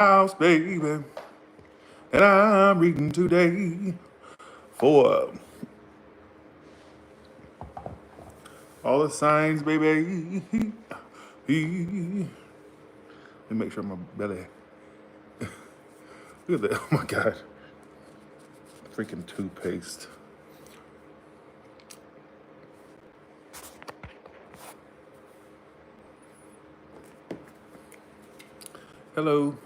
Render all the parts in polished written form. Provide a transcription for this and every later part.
house, baby, that I'm reading today for all the signs, baby. Let me make sure my belly. Look at that. Oh my God. Freaking toothpaste. Hello.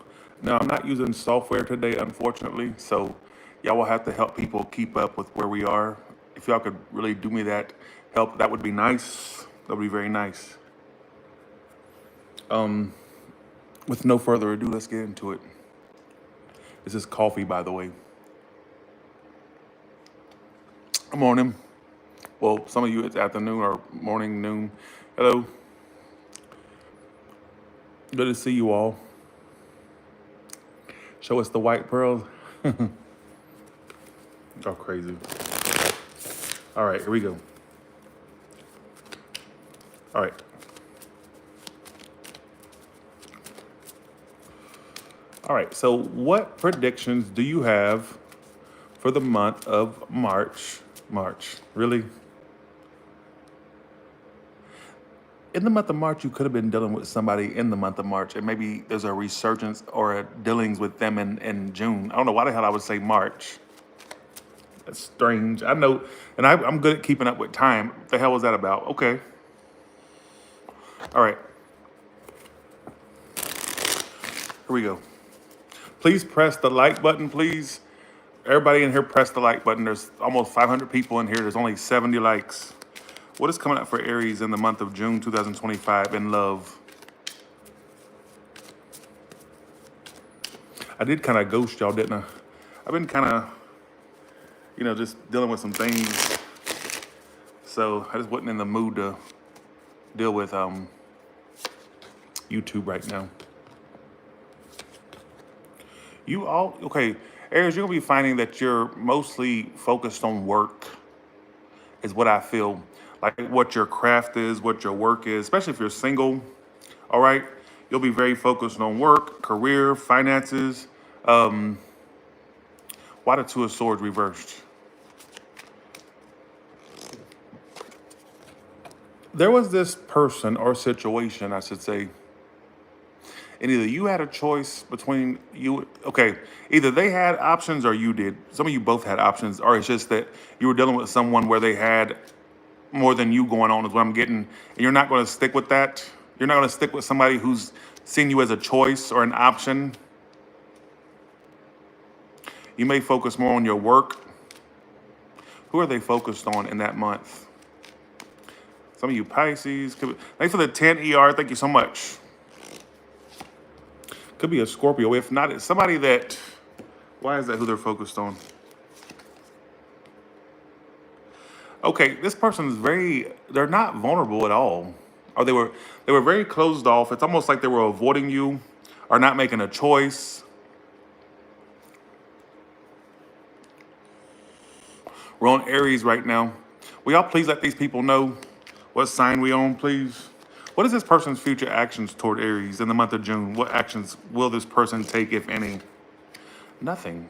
No, I'm not using software today, unfortunately. So y'all will have to help people keep up with where we are. If y'all could really do me that help, that would be nice. That would be very nice. With no further ado, let's get into it. This is coffee, by the way. Good morning. Well, some of you it's afternoon or morning, noon. Hello. Good to see you all. Show us the white pearls. Oh, crazy. All right, here we go. All right. All right, so what predictions do you have for the month of March? March, really? In the month of March, you could have been dealing with somebody in the month of March, and maybe there's a resurgence or a dealings with them in June. I don't know why the hell I would say March. That's strange. I know, and I'm good at keeping up with time. What the hell was that about? Okay. All right. Here we go. Please press the like button, please. Everybody in here, press the like button. There's almost 500 people in here. There's only 70 likes. What is coming up for Aries in the month of June 2025 in love? I did kind of ghost y'all, didn't I? I've been kind of, just dealing with some things. So I just wasn't in the mood to deal with YouTube right now. Okay, Aries, you're gonna be finding that you're mostly focused on work, is what I feel. Like what your craft is, what your work is, especially if you're single, all right? You'll be very focused on work, career, finances. Why the Two of Swords reversed? There was this person or situation, I should say, and either you had a choice between either they had options or you did. Some of you both had options, or it's just that you were dealing with someone where they had more than you going on, is what I'm getting. And you're not going to stick with that. You're not going to stick with somebody who's seeing you as a choice or an option. You may focus more on your work. Who are they focused on in that month? Some of you Pisces. Thanks for the 10 ER. Thank you so much. Could be a Scorpio. If not, it's somebody that, why is that who they're focused on? Okay, this person is they're not vulnerable at all. Or they were very closed off. It's almost like they were avoiding you or not making a choice. We're on Aries right now. Will y'all please let these people know what sign we on, please? What is this person's future actions toward Aries in the month of June? What actions will this person take, if any? Nothing.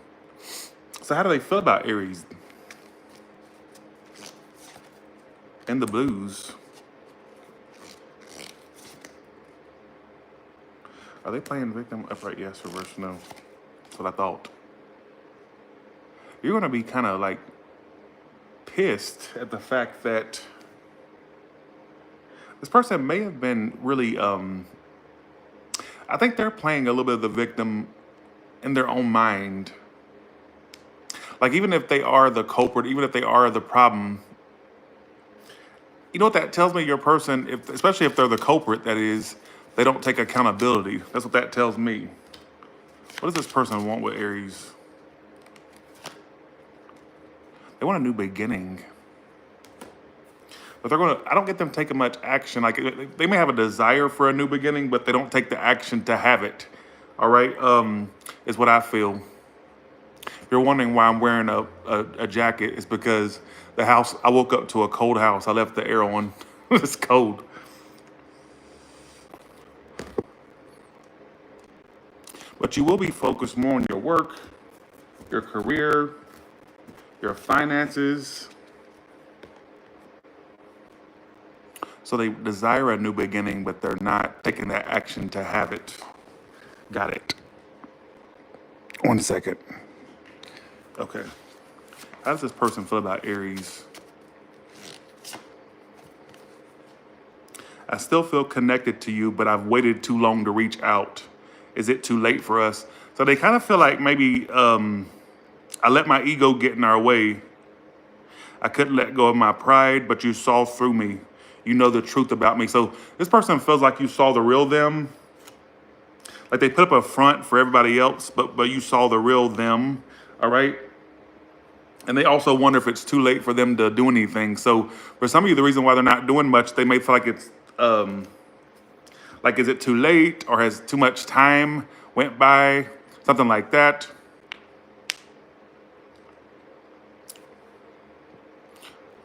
So how do they feel about Aries? And the blues. Are they playing victim, upright, yes, reverse, no? That's what I thought. You're going to be kind of like pissed at the fact that this person may have been really, I think they're playing a little bit of the victim in their own mind. Like, even if they are the culprit, even if they are the problem, you know what that tells me? Your person, especially if they're the culprit, that is, they don't take accountability. That's what that tells me. What does this person want with Aries? They want a new beginning. But I don't get them taking much action. Like, they may have a desire for a new beginning, but they don't take the action to have it. All right, is what I feel. If you're wondering why I'm wearing a jacket, it's because I woke up to a cold house. I left the air on. It's cold. but you will be focused more on your work, your career, your finances. So they desire a new beginning, but they're not taking that action to have it. Got it. 1 second. Okay. How does this person feel about Aries? I still feel connected to you, but I've waited too long to reach out. Is it too late for us? So they kind of feel like maybe I let my ego get in our way. I couldn't let go of my pride, but you saw through me. You know the truth about me. So this person feels like you saw the real them. Like they put up a front for everybody else, but you saw the real them. All right. And they also wonder if it's too late for them to do anything. So for some of you, the reason why they're not doing much, they may feel like it's like, is it too late or has too much time went by? Something like that.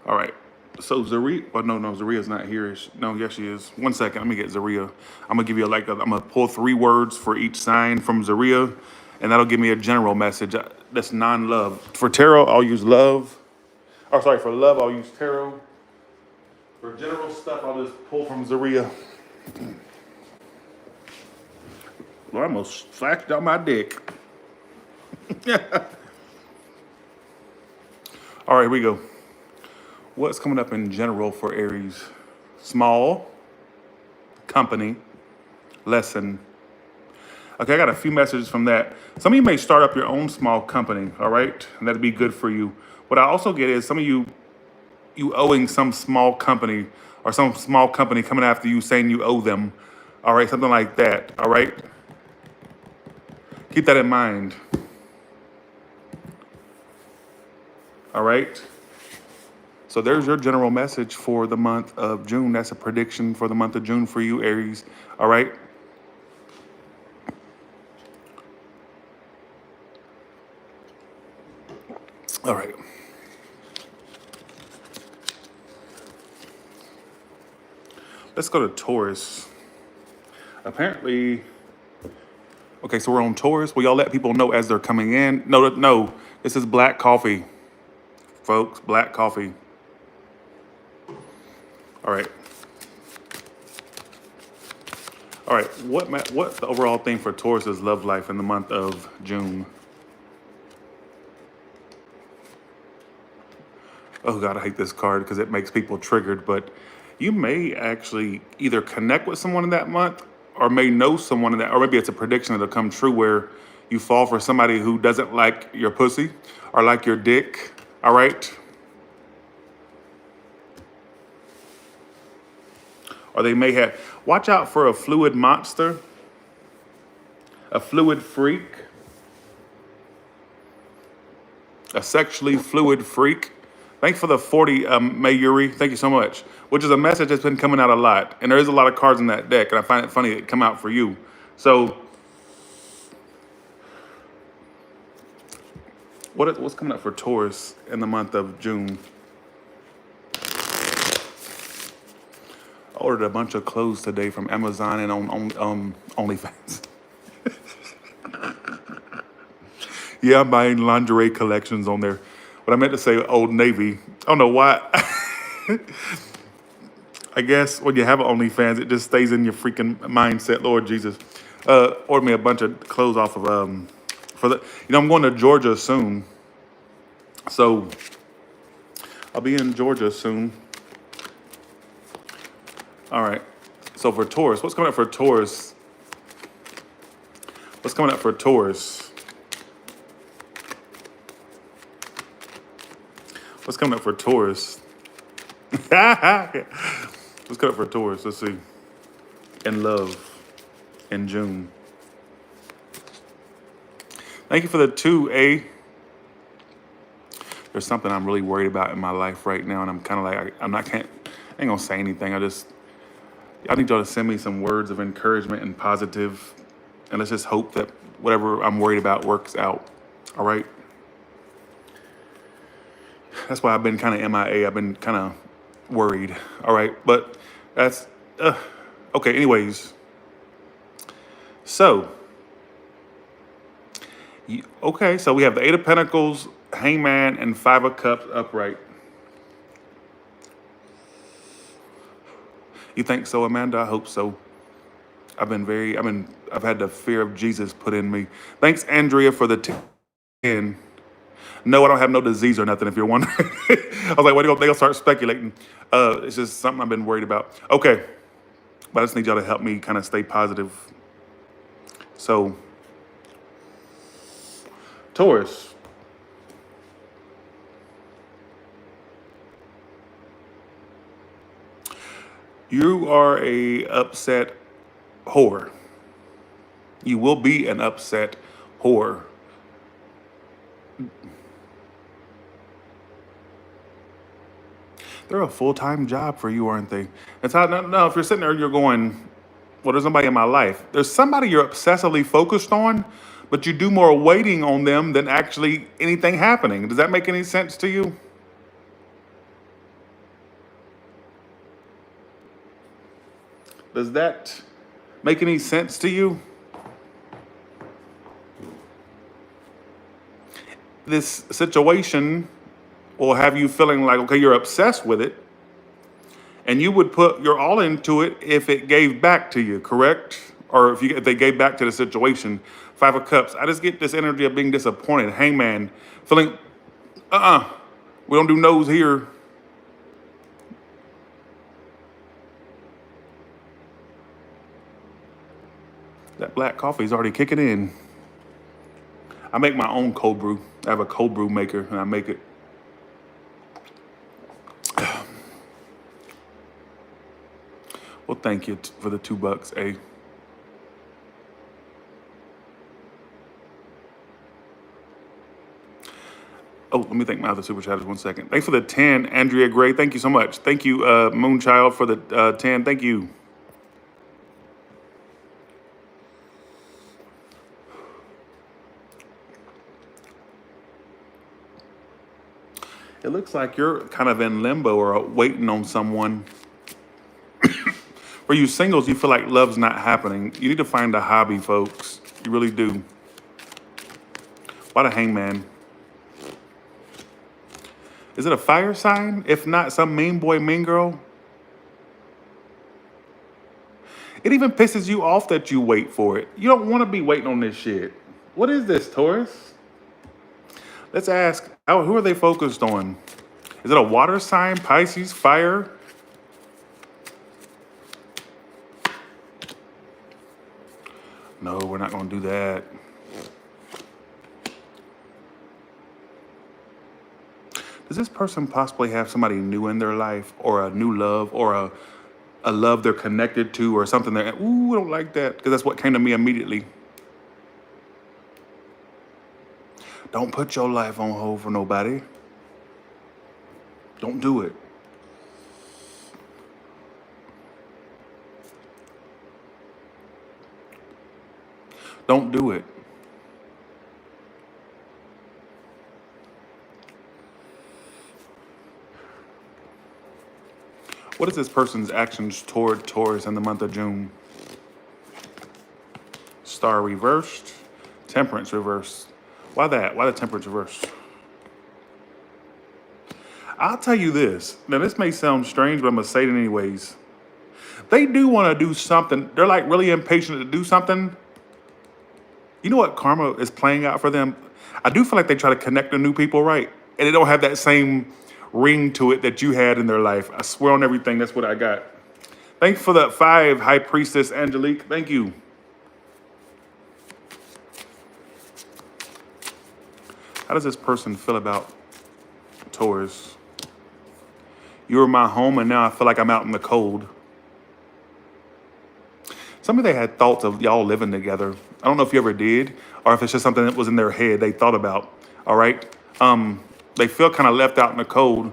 All right. So Zaria, oh no, Zaria's not here. No, yes she is. 1 second, let me get Zaria. I'm gonna give you I'm gonna pull 3 words for each sign from Zaria, and that'll give me a general message. That's non-love. For tarot, I'll use love. Oh, sorry, for love, I'll use tarot. For general stuff, I'll just pull from Zaria. Well, I almost flashed out my dick. All right, here we go. What's coming up in general for Aries? Small, company, lesson. Okay, I got a few messages from that. Some of you may start up your own small company, all right? And that'd be good for you. What I also get is some of you owing some small company or some small company coming after you saying you owe them, all right? Something like that, all right? Keep that in mind. All right? So there's your general message for the month of June. That's a prediction for the month of June for you, Aries. All right? All right. Let's go to Taurus. Apparently, okay, so we're on Taurus. Will y'all let people know as they're coming in? No, this is black coffee, folks, black coffee. All right. All right, what's the overall thing for Taurus's love life in the month of June? Oh God, I hate this card because it makes people triggered, but you may actually either connect with someone in that month or may know someone in that, or maybe it's a prediction that'll come true where you fall for somebody who doesn't like your pussy or like your dick, all right? Or they may have, watch out for a fluid monster, a fluid freak, a sexually fluid freak. Thanks for the 40, Mayuri. Thank you so much. Which is a message that's been coming out a lot. And there is a lot of cards in that deck, and I find it funny it come out for you. So, what's coming up for Taurus in the month of June? I ordered a bunch of clothes today from Amazon and on OnlyFans. Yeah, I'm buying lingerie collections on there. But I meant to say Old Navy. I don't know why. I guess when you have an OnlyFans, it just stays in your freaking mindset. Lord Jesus. Ordered me a bunch of clothes off of, I'm going to Georgia soon. So I'll be in Georgia soon. All right. So for Taurus, what's coming up for Taurus? What's coming up for Taurus? What's coming up for Taurus? What's coming up for Taurus? Let's see. In love in June. Thank you for the 2A. There's something I'm really worried about in my life right now, and I'm kind of like, I ain't gonna say anything. I need y'all to send me some words of encouragement and positive, and let's just hope that whatever I'm worried about works out. All right. That's why I've been kind of MIA. I've been kind of worried. All right, but that's okay. Anyways, so Okay, so we have the Eight of Pentacles, Hangman, and Five of Cups upright. You think so, Amanda? I hope so. I've had the fear of Jesus put in me. Thanks, Andrea, for the 10. No, I don't have no disease or nothing, if you're wondering. I was like, what are they gonna start speculating? It's just something I've been worried about. Okay, but I just need y'all to help me kind of stay positive. So, Taurus, you are a upset whore. You will be an upset whore. They're a full-time job for you, aren't they? It's how, no, if you're sitting there, you're going, well, there's somebody in my life. There's somebody you're obsessively focused on, but you do more waiting on them than actually anything happening. Does that make any sense to you? Does that make any sense to you? This situation will have you feeling like, okay, you're obsessed with it, and you would put your all into it if it gave back to you, correct? Or if they gave back to the situation. Five of Cups. I just get this energy of being disappointed. Hangman, feeling, we don't do no's here. That black coffee is already kicking in. I make my own cold brew. I have a cold brew maker, and I make it. Well, thank you for the $2, eh? Oh, let me thank my other super chatters 1 second. Thanks for the 10, Andrea Gray. Thank you so much. Thank you, Moonchild, for the 10. Thank you. It looks like you're kind of in limbo or waiting on someone. For you singles, you feel like love's not happening. You need to find a hobby, folks. You really do. Why the Hangman? Is it a fire sign? If not, some mean boy, mean girl? It even pisses you off that you wait for it. You don't want to be waiting on this shit. What is this, Taurus? Let's ask, who are they focused on? Is it a water sign, Pisces, fire? No, we're not going to do that. Does this person possibly have somebody new in their life, or a new love, or a love they're connected to, or something that, ooh, I don't like that, because that's what came to me immediately. Don't put your life on hold for nobody. Don't do it. Don't do it. What is this person's actions toward Taurus in the month of June? Star reversed, Temperance reversed. Why that? Why the Temperance reversed? I'll tell you this. Now, this may sound strange, but I'm going to say it anyways. They do want to do something. They're like really impatient to do something. You know what karma is playing out for them? I do feel like they try to connect to new people, right? And they don't have that same ring to it that you had in their life. I swear on everything, that's what I got. Thanks for the 5, High Priestess Angelique. Thank you. How does this person feel about Taurus? You were my home, and now I feel like I'm out in the cold. Some of they had thoughts of y'all living together. I don't know if you ever did, or if it's just something that was in their head they thought about. All right. They feel kind of left out in the cold.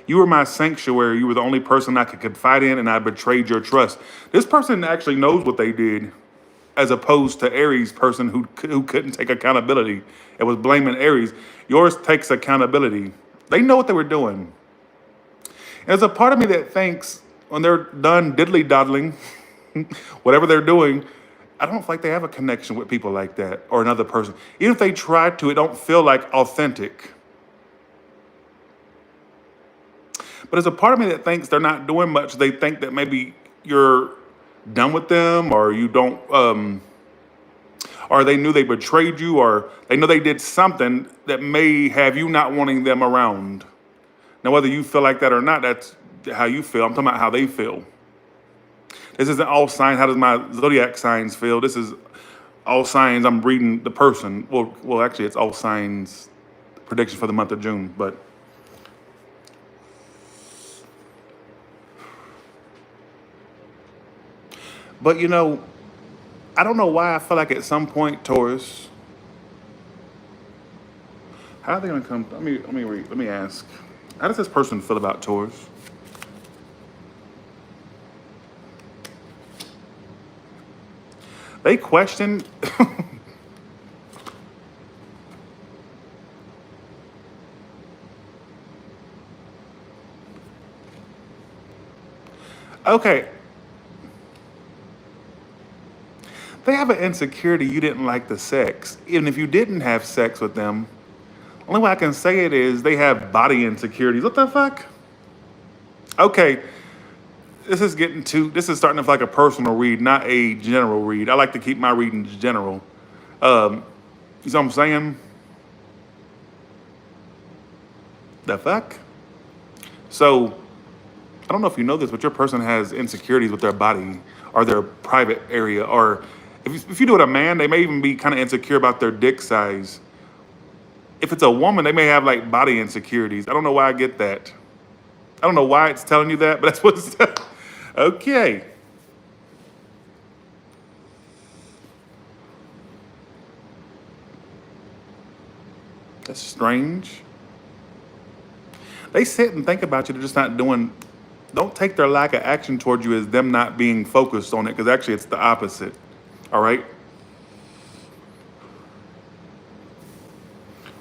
You were my sanctuary. You were the only person I could confide in, and I betrayed your trust. This person actually knows what they did, as opposed to Aries' person who couldn't take accountability and was blaming Aries. Yours takes accountability. They know what they were doing. There's a part of me that thinks when they're done diddly-doddling, whatever they're doing, I don't feel like they have a connection with people like that or another person. Even if they try to, it don't feel like authentic. But there's a part of me that thinks they're not doing much. They think that maybe you're done with them, or you don't, or they knew they betrayed you, or they know they did something that may have you not wanting them around. Now, whether you feel like that or not, that's how you feel. I'm talking about how they feel. This isn't all signs. How does my zodiac signs feel? This is all signs. I'm reading the person. Well, actually, it's all signs prediction for the month of June. But I don't know why I feel like at some point, Taurus, how are they gonna come? Let me read. Let me ask. How does this person feel about Taurus? They question. Okay, they have an insecurity you didn't like the sex. Even if you didn't have sex with them, only way I can say it is they have body insecurities. What the fuck? Okay, this is starting to feel like a personal read, not a general read. I like to keep my readings general. You know what I'm saying? The fuck? So, I don't know if you know this, but your person has insecurities with their body or their private area. Or if you do it a man, they may even be kind of insecure about their dick size. If it's a woman, they may have like body insecurities. I don't know why I get that. I don't know why it's telling you that, but that's what it's okay. That's strange. They sit and think about you. They're just not doing. Don't take their lack of action towards you as them not being focused on it, because actually it's the opposite. All right.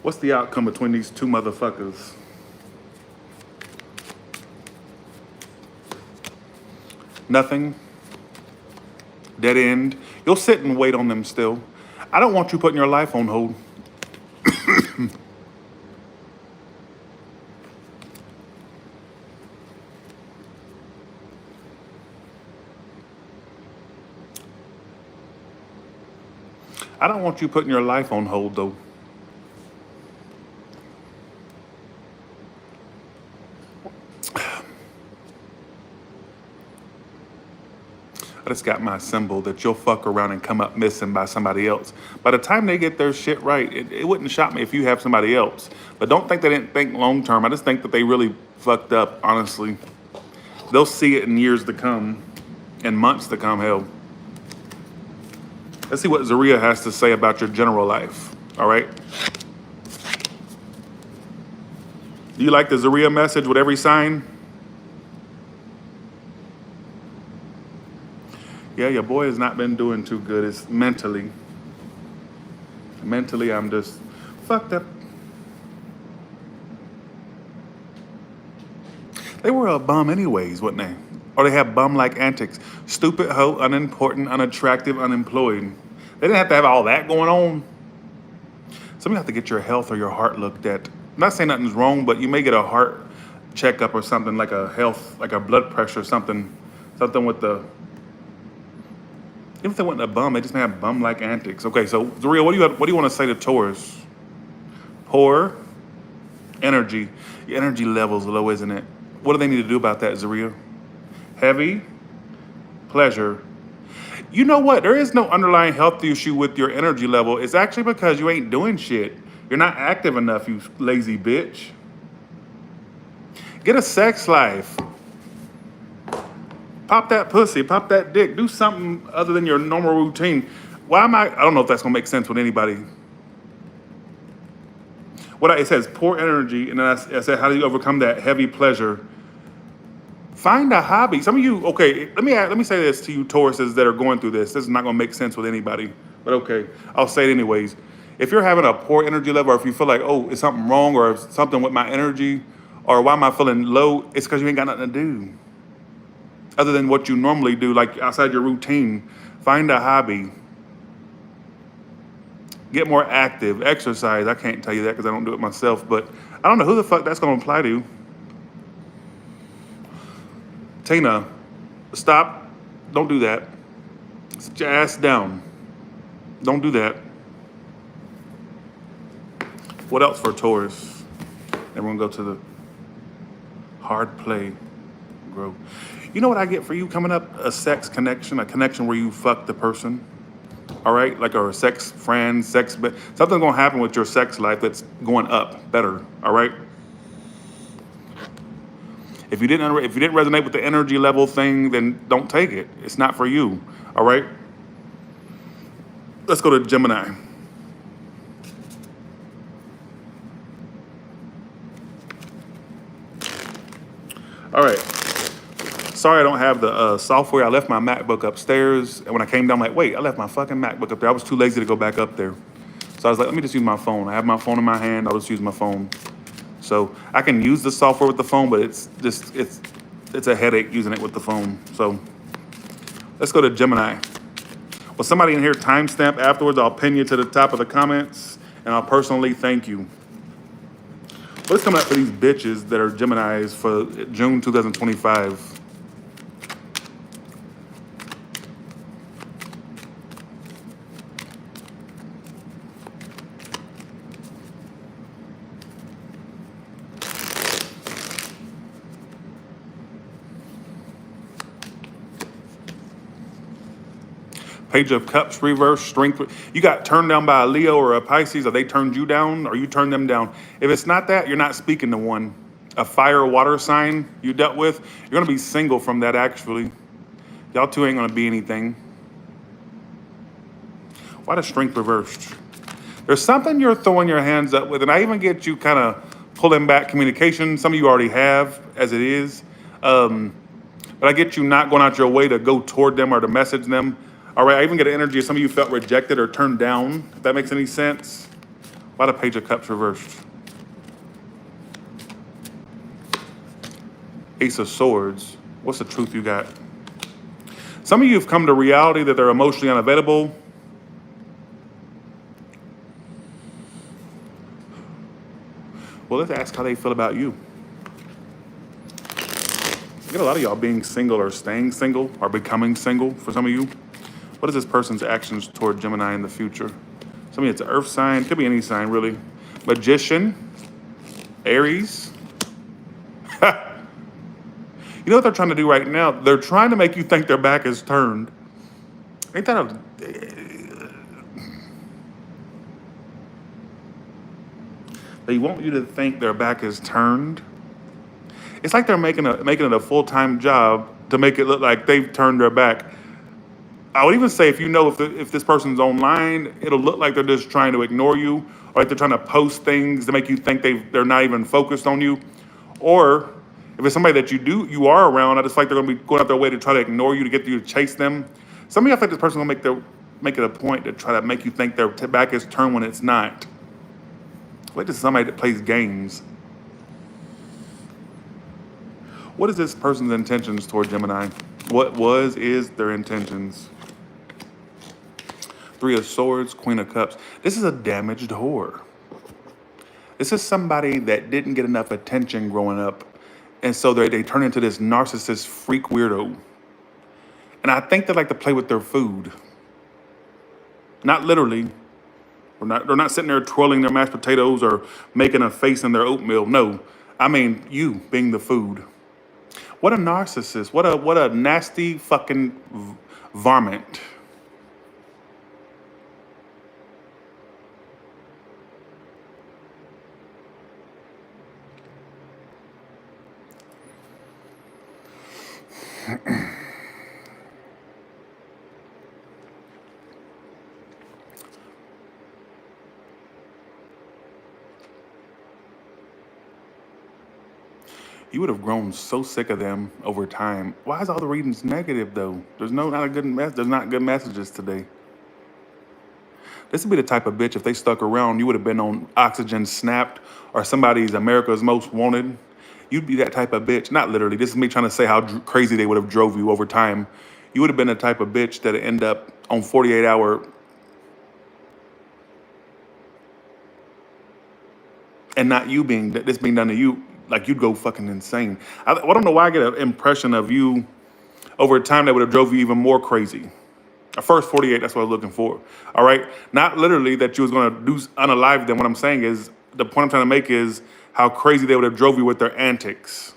What's the outcome between these two motherfuckers? Nothing. Dead end. You'll sit and wait on them still. I don't want you putting your life on hold. I don't want you putting your life on hold though. I just got my symbol that you'll fuck around and come up missing by somebody else. By the time they get their shit right, it wouldn't shock me if you have somebody else. But don't think they didn't think long term. I just think that they really fucked up, honestly. They'll see it in years to come, in months to come, hell. Let's see what Zaria has to say about your general life, all right? Do you like the Zaria message with every sign? Yeah, your boy has not been doing too good. It's mentally. Mentally, I'm just fucked up. They were a bum anyways, wouldn't they? Or they have bum-like antics. Stupid hoe, unimportant, unattractive, unemployed. They didn't have to have all that going on. Some of you have to get your health or your heart looked at. I'm not saying nothing's wrong, but you may get a heart checkup or something, like a health, like a blood pressure or something with the. Even if they wasn't a bum, they just may have bum-like antics. Okay, so Zaria, what do you want to say to Taurus? Poor energy. Your energy level's low, isn't it? What do they need to do about that, Zaria? Heavy pleasure. You know what? There is no underlying health issue with your energy level. It's actually because you ain't doing shit. You're not active enough, you lazy bitch. Get a sex life. Pop that pussy, pop that dick, do something other than your normal routine. I don't know if that's gonna make sense with anybody. It says poor energy, and then I said, how do you overcome that heavy pleasure? Find a hobby. Some of you, okay, let me say this to you Tauruses that are going through this. This is not gonna make sense with anybody, but okay, I'll say it anyways. If you're having a poor energy level, or if you feel like, oh, is something wrong, or something with my energy, or why am I feeling low, it's because you ain't got nothing to do other than what you normally do, like outside your routine. Find a hobby. Get more active, exercise. I can't tell you that because I don't do it myself, but I don't know who the fuck that's going to apply to. Tina, stop. Don't do that. Sit your ass down. Don't do that. What else for Taurus? Everyone go to the hard play, grow. You know what I get for you coming up? A sex connection, a connection where you fuck the person. All right, like a sex friend, but something's gonna happen with your sex life that's going up, better. All right. If you didn't resonate with the energy level thing, then don't take it. It's not for you. All right. Let's go to Gemini. All right. Sorry, I don't have the software. I left my MacBook upstairs, and when I came down, I'm like, wait, I left my fucking MacBook up there. I was too lazy to go back up there, so I was like, let me just use my phone. I have my phone in my hand. I'll just use my phone. So I can use the software with the phone, but it's a headache using it with the phone. So let's go to Gemini. Will somebody in here timestamp afterwards? I'll pin you to the top of the comments, and I'll personally thank you. What's coming up for these bitches that are Geminis for June 2025? Page of Cups reverse, strength. You got turned down by a Leo or a Pisces, or they turned you down, or you turned them down. If it's not that, you're not speaking to one. A fire or water sign you dealt with, you're gonna be single from that actually. Y'all two ain't gonna be anything. Why the strength reversed? There's something you're throwing your hands up with, and I even get you kind of pulling back communication. Some of you already have, as it is. But I get you not going out your way to go toward them or to message them. All right, I even get an energy of some of you felt rejected or turned down, if that makes any sense. Why the Page of Cups reversed? Ace of Swords. What's the truth you got? Some of you have come to reality that they're emotionally unavailable. Well, let's ask how they feel about you. I get a lot of y'all being single or staying single or becoming single for some of you. What is this person's actions toward Gemini in the future? Some of you, it's an earth sign. Could be any sign, really. Magician. Aries. You know what they're trying to do right now? They're trying to make you think their back is turned. Ain't that a... They want you to think their back is turned. It's like they're making it a full-time job to make it look like they've turned their back. I would even say if this person's online, it'll look like they're just trying to ignore you, or like they're trying to post things to make you think they're not even focused on you. Or if it's somebody that you are around, I just like they're gonna be going out their way to try to ignore you, to get you to chase them. Some of you, I think this person's gonna make it a point to try to make you think their back is turned when it's not. Like this is somebody that plays games. What is this person's intentions toward Gemini? Is their intentions? Three of Swords, Queen of Cups. This is a damaged whore. This is somebody that didn't get enough attention growing up, and so they turn into this narcissist freak weirdo. And I think they like to play with their food. Not literally. They're not sitting there twirling their mashed potatoes or making a face in their oatmeal. No, I mean you being the food. What a narcissist. What a nasty fucking varmint. You would have grown so sick of them over time. Why is all the readings negative though? There's not good messages today. This would be the type of bitch, if they stuck around, you would have been on Oxygen Snapped or somebody's America's Most Wanted. You'd be that type of bitch. Not literally. This is me trying to say how crazy they would have drove you over time. You would have been the type of bitch that end up on 48-hour and not you being this being done to you, like you'd go fucking insane. I don't know why I get an impression of you over time that would have drove you even more crazy. The first 48, that's what I was looking for. All right, not literally that you was gonna do unalive them. What I'm saying is the point I'm trying to make is how crazy they would have drove you with their antics.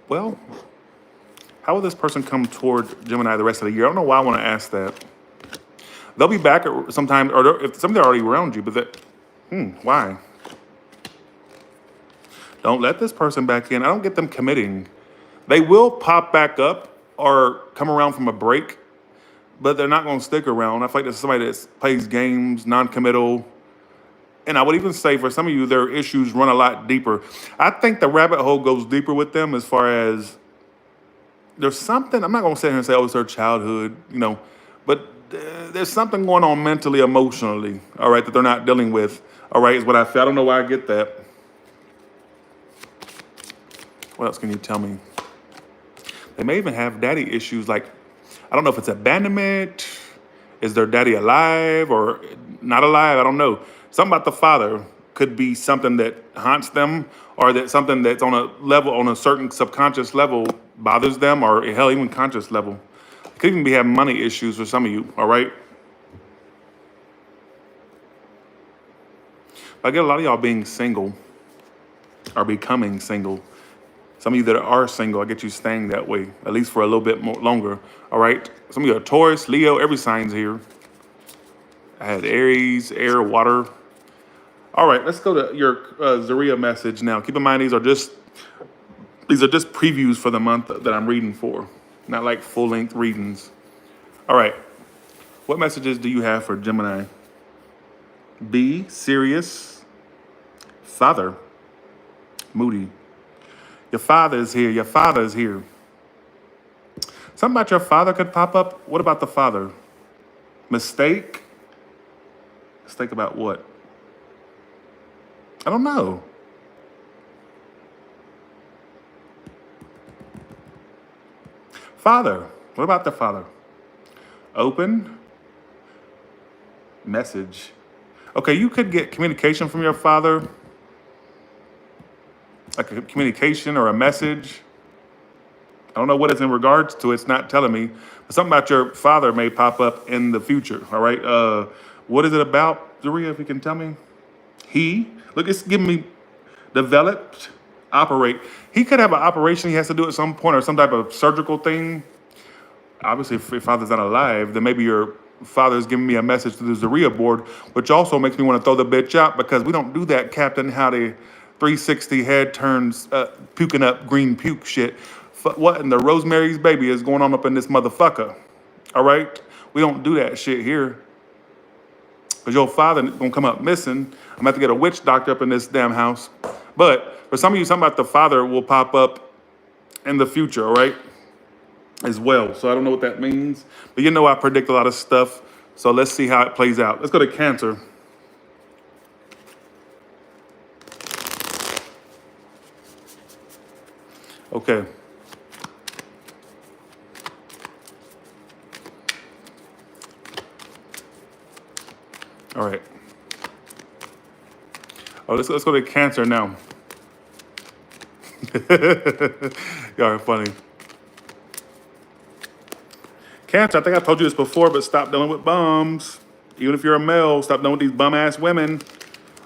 Well, how will this person come toward Gemini the rest of the year? I don't know why I want to ask that. They'll be back sometime, or if some they're already around you, but why? Don't let this person back in. I don't get them committing. They will pop back up or come around from a break, but they're not going to stick around. I feel like there's somebody that plays games, non-committal. And I would even say for some of you, their issues run a lot deeper. I think the rabbit hole goes deeper with them as far as there's something, I'm not going to sit here and say, oh, it's their childhood, but there's something going on mentally, emotionally, all right, that they're not dealing with, all right, is what I feel. I don't know why I get that. What else can you tell me? They may even have daddy issues, like, I don't know if it's abandonment, is their daddy alive or not alive, I don't know. Something about the father could be something that haunts them, or that something that's on a level, on a certain subconscious level bothers them, or hell, even conscious level. Could even be having money issues for some of you, all right? I get a lot of y'all being single or becoming single. Some of you that are single, I get you staying that way, at least for a little bit more longer, all right? Some of you are Taurus, Leo, every sign's here. I had Aries, air, water. All right, let's go to your Zaria message now. Keep in mind, these are just previews for the month that I'm reading for, not like full-length readings. All right, what messages do you have for Gemini? Be serious. Father, moody. Your father is here. Your father is here. Something about your father could pop up. What about the father? Mistake? Mistake about what? I don't know. Father. What about the father? Open. Message. Okay, you could get communication from your father. Like a communication or a message. I don't know what it's in regards to. It's not telling me. But something about your father may pop up in the future. All right. What is it about, Zaria, if you can tell me? Look, it's giving me developed, operate. He could have an operation he has to do at some point, or some type of surgical thing. Obviously, if your father's not alive, then maybe your father's giving me a message to the Zaria board, which also makes me want to throw the bitch out, because we don't do that, Captain, how the 360 head turns puking up green puke shit. What in the Rosemary's Baby is going on up in this motherfucker? All right? We don't do that shit here. Because your father gonna come up missing. I'm gonna have to get a witch doctor up in this damn house. But for some of you, something about the father will pop up in the future, all right? As well. So I don't know what that means. But I predict a lot of stuff. So let's see how it plays out. Let's go to Cancer. Okay. All right. Oh, let's go to Cancer now. Y'all are funny. Cancer, I think I told you this before, but stop dealing with bums. Even if you're a male, stop dealing with these bum-ass women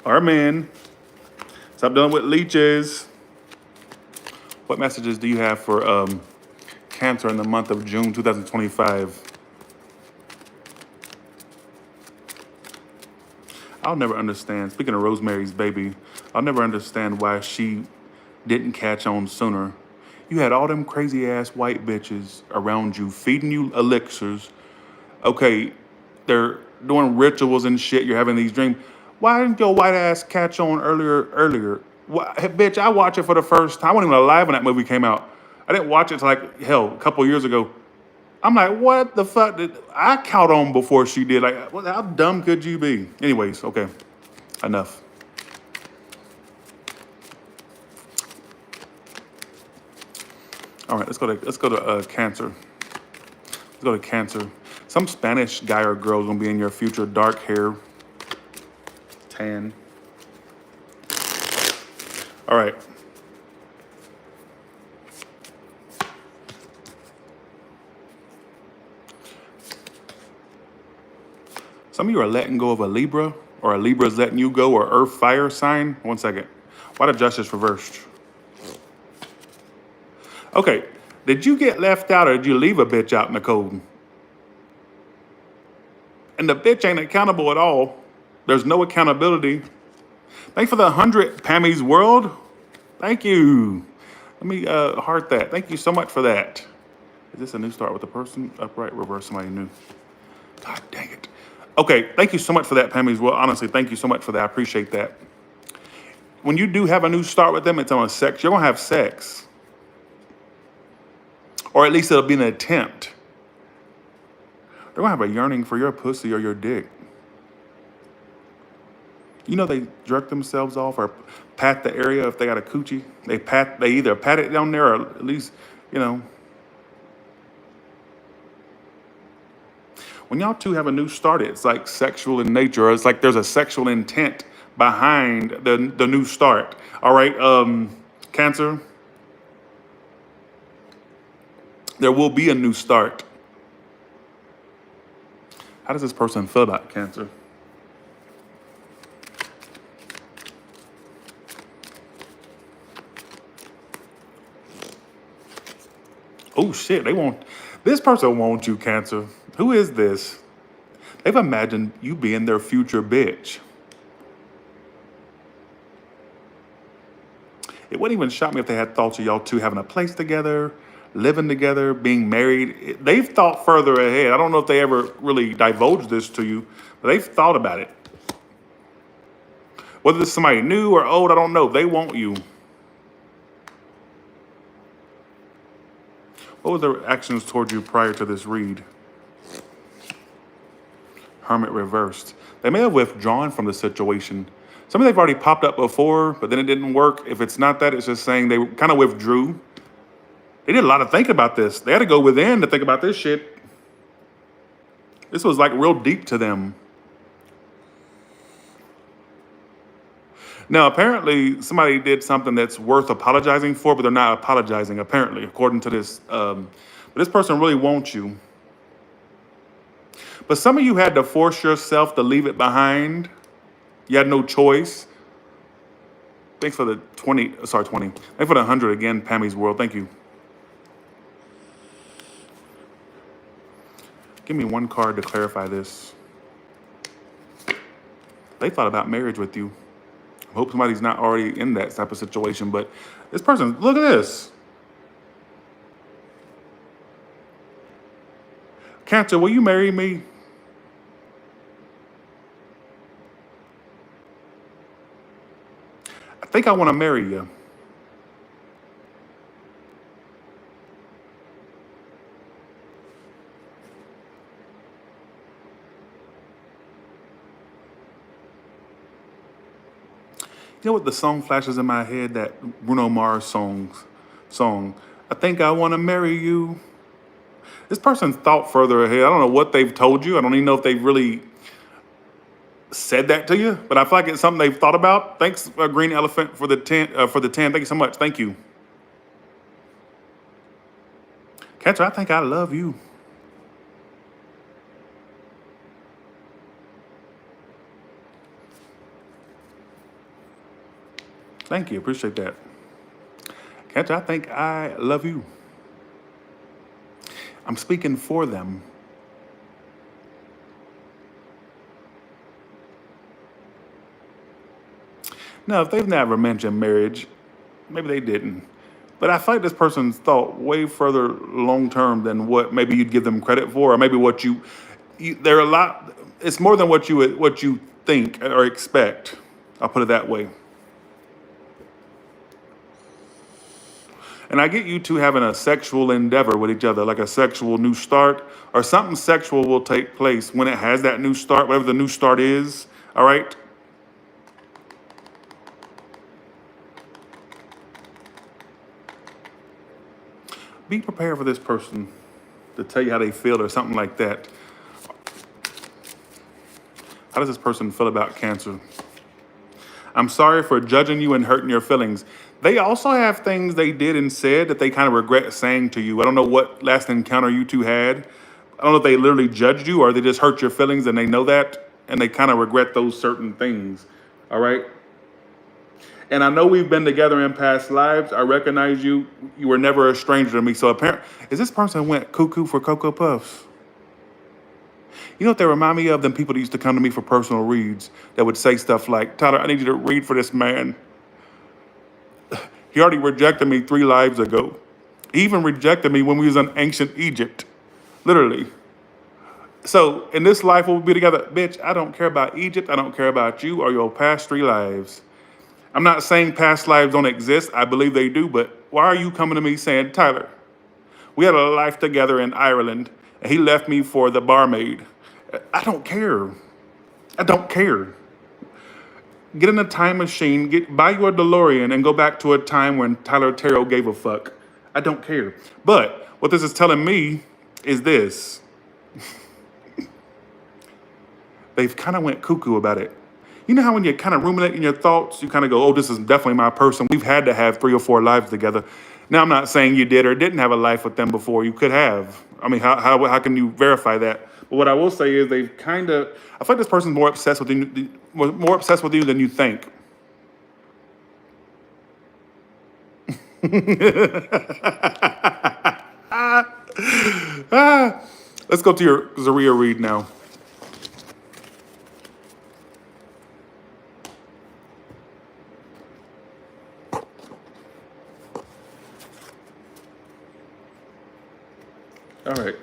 or men. Stop dealing with leeches. What messages do you have for Cancer in the month of June 2025? I'll never understand. Speaking of Rosemary's Baby, I'll never understand why she didn't catch on sooner. You had all them crazy ass white bitches around you feeding you elixirs. Okay, they're doing rituals and shit. You're having these dreams. Why didn't your white ass catch on earlier? Why, bitch, I watched it for the first time. I wasn't even alive when that movie came out. I didn't watch it till like, hell, a couple years ago. I'm like, what the fuck did I count on before she did? Like, how dumb could you be? Anyways, okay, enough. All right, let's go to Cancer. Let's go to Cancer. Some Spanish guy or girl is gonna be in your future. Dark hair, tan. All right. Some of you are letting go of a Libra, or a Libra is letting you go, or Earth fire sign. One second. Why the justice reversed? Okay. Did you get left out, or did you leave a bitch out in the cold? And the bitch ain't accountable at all. There's no accountability. Thanks for the 100, Pammy's World. Thank you. Let me heart that. Thank you so much for that. Is this a new start with the person? Upright, reverse, somebody new. God dang it. Okay, thank you so much for that, Pammy's World. Honestly, thank you so much for that. I appreciate that. When you do have a new start with them, it's on sex. You're going to have sex. Or at least it'll be an attempt. They're going to have a yearning for your pussy or your dick. You know they jerk themselves off or pat the area if they got a coochie. They either pat it down there or at least, you know. When y'all two have a new start, it's like sexual in nature. Or it's like there's a sexual intent behind the new start. All right, Cancer. There will be a new start. How does this person feel about Cancer? Oh shit, this person wants you, Cancer. Who is this? They've imagined you being their future bitch. It wouldn't even shock me if they had thoughts of y'all two having a place together, living together, being married. They've thought further ahead. I don't know if they ever really divulged this to you, but they've thought about it. Whether it's somebody new or old, I don't know. They want you. What was their actions towards you prior to this read? Hermit reversed. They may have withdrawn from the situation. Some of they've already popped up before, but then it didn't work. If it's not that, it's just saying they kind of withdrew. They did a lot of thinking about this. They had to go within to think about this shit. This was like real deep to them. Now, apparently, somebody did something that's worth apologizing for, but they're not apologizing, apparently, according to this. But this person really wants you. But some of you had to force yourself to leave it behind. You had no choice. Thanks for the 20. Thanks for the 100 again, Pammy's World. Thank you. Give me one card to clarify this. They thought about marriage with you. I hope somebody's not already in that type of situation, but this person, look at this. Cancer, will you marry me? I think I want to marry you. You know what the song flashes in my head? That Bruno Mars song. I think I want to marry you. This person thought further ahead. I don't know what they've told you. I don't even know if they've really said that to you, but I feel like it's something they've thought about. Thanks, Green Elephant, for the 10. Thank you so much. Thank you. Cancer, I think I love you. Thank you. Appreciate that. Cancer, I think I love you. I'm speaking for them. Now, if they've never mentioned marriage, maybe they didn't. But I feel like this person's thought way further long term than what maybe you'd give them credit for, or maybe what they're a lot. It's more than what you think or expect. I'll put it that way. And I get you two having a sexual endeavor with each other, like a sexual new start, or something sexual will take place when it has that new start, whatever the new start is. All right. Be prepared for this person to tell you how they feel or something like that. How does this person feel about cancer? I'm sorry for judging you and hurting your feelings. They also have things they did and said that they kind of regret saying to you. I don't know what last encounter you two had. I don't know if they literally judged you or they just hurt your feelings and they know that and they kind of regret those certain things. All right. And I know we've been together in past lives. I recognize you. You were never a stranger to me. So apparently, is this person went cuckoo for Cocoa Puffs? You know what they remind me of? Them people that used to come to me for personal reads that would say stuff like, Tyler, I need you to read for this man. He already rejected me 3 lives ago. He even rejected me when we was in ancient Egypt. Literally. So in this life we'll be together. Bitch, I don't care about Egypt. I don't care about you or your past 3 lives. I'm not saying past lives don't exist. I believe they do. But why are you coming to me saying, Tyler, we had a life together in Ireland and he left me for the barmaid? I don't care. I don't care. Get in a time machine, buy you a DeLorean, and go back to a time when Tyler Terrell gave a fuck. I don't care. But what this is telling me is this. They've kind of went cuckoo about it. You know how when you kind of ruminate in your thoughts, you kind of go, oh, this is definitely my person. We've had to have 3 or 4 lives together. Now, I'm not saying you did or didn't have a life with them before. You could have. I mean, how can you verify that? But what I will say is they've kind of, I feel like this person's more obsessed with you than you think. Let's go to your Zaria read now. All right.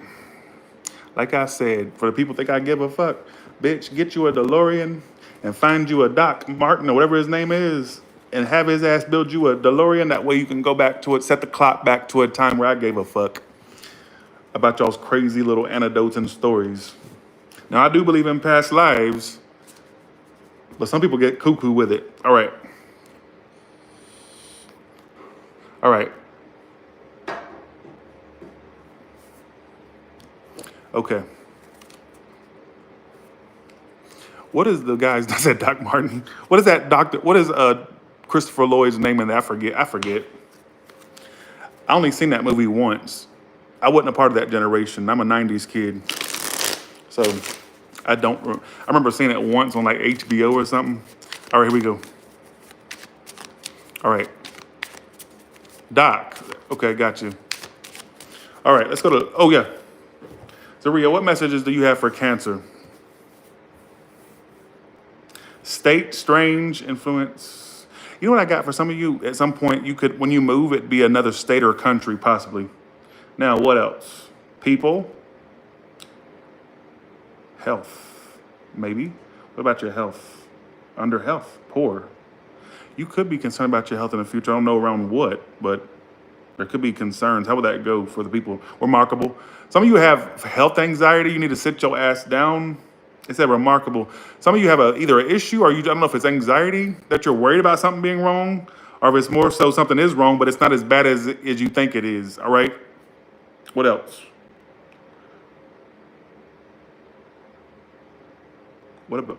Like I said, for the people think I give a fuck, bitch, get you a DeLorean and find you a Doc Martin or whatever his name is and have his ass build you a DeLorean. That way you can go back to it, set the clock back to a time where I gave a fuck about y'all's crazy little anecdotes and stories. Now, I do believe in past lives, but some people get cuckoo with it. All right. All right. Okay. What is the guy's, I said Doc Martin. What is that doctor? What is Christopher Lloyd's name in that? I forget. I only seen that movie once. I wasn't a part of that generation. I'm a 90s kid. So I remember seeing it once on like HBO or something. All right, here we go. All right. Doc. Okay, got you. All right, let's go to, oh yeah. Zaria, what messages do you have for Cancer? State, strange, influence. You know what I got for some of you? At some point, you could, when you move, it'd be another state or country, possibly. Now, what else? People. Health, maybe. What about your health? Under health, poor. You could be concerned about your health in the future. I don't know around what, but there could be concerns. How would that go for the people? Remarkable. Some of you have health anxiety. You need to sit your ass down. It said remarkable. Some of you have either an issue or I don't know if it's anxiety that you're worried about something being wrong or if it's more so something is wrong, but it's not as bad as you think it is. All right. What else? What about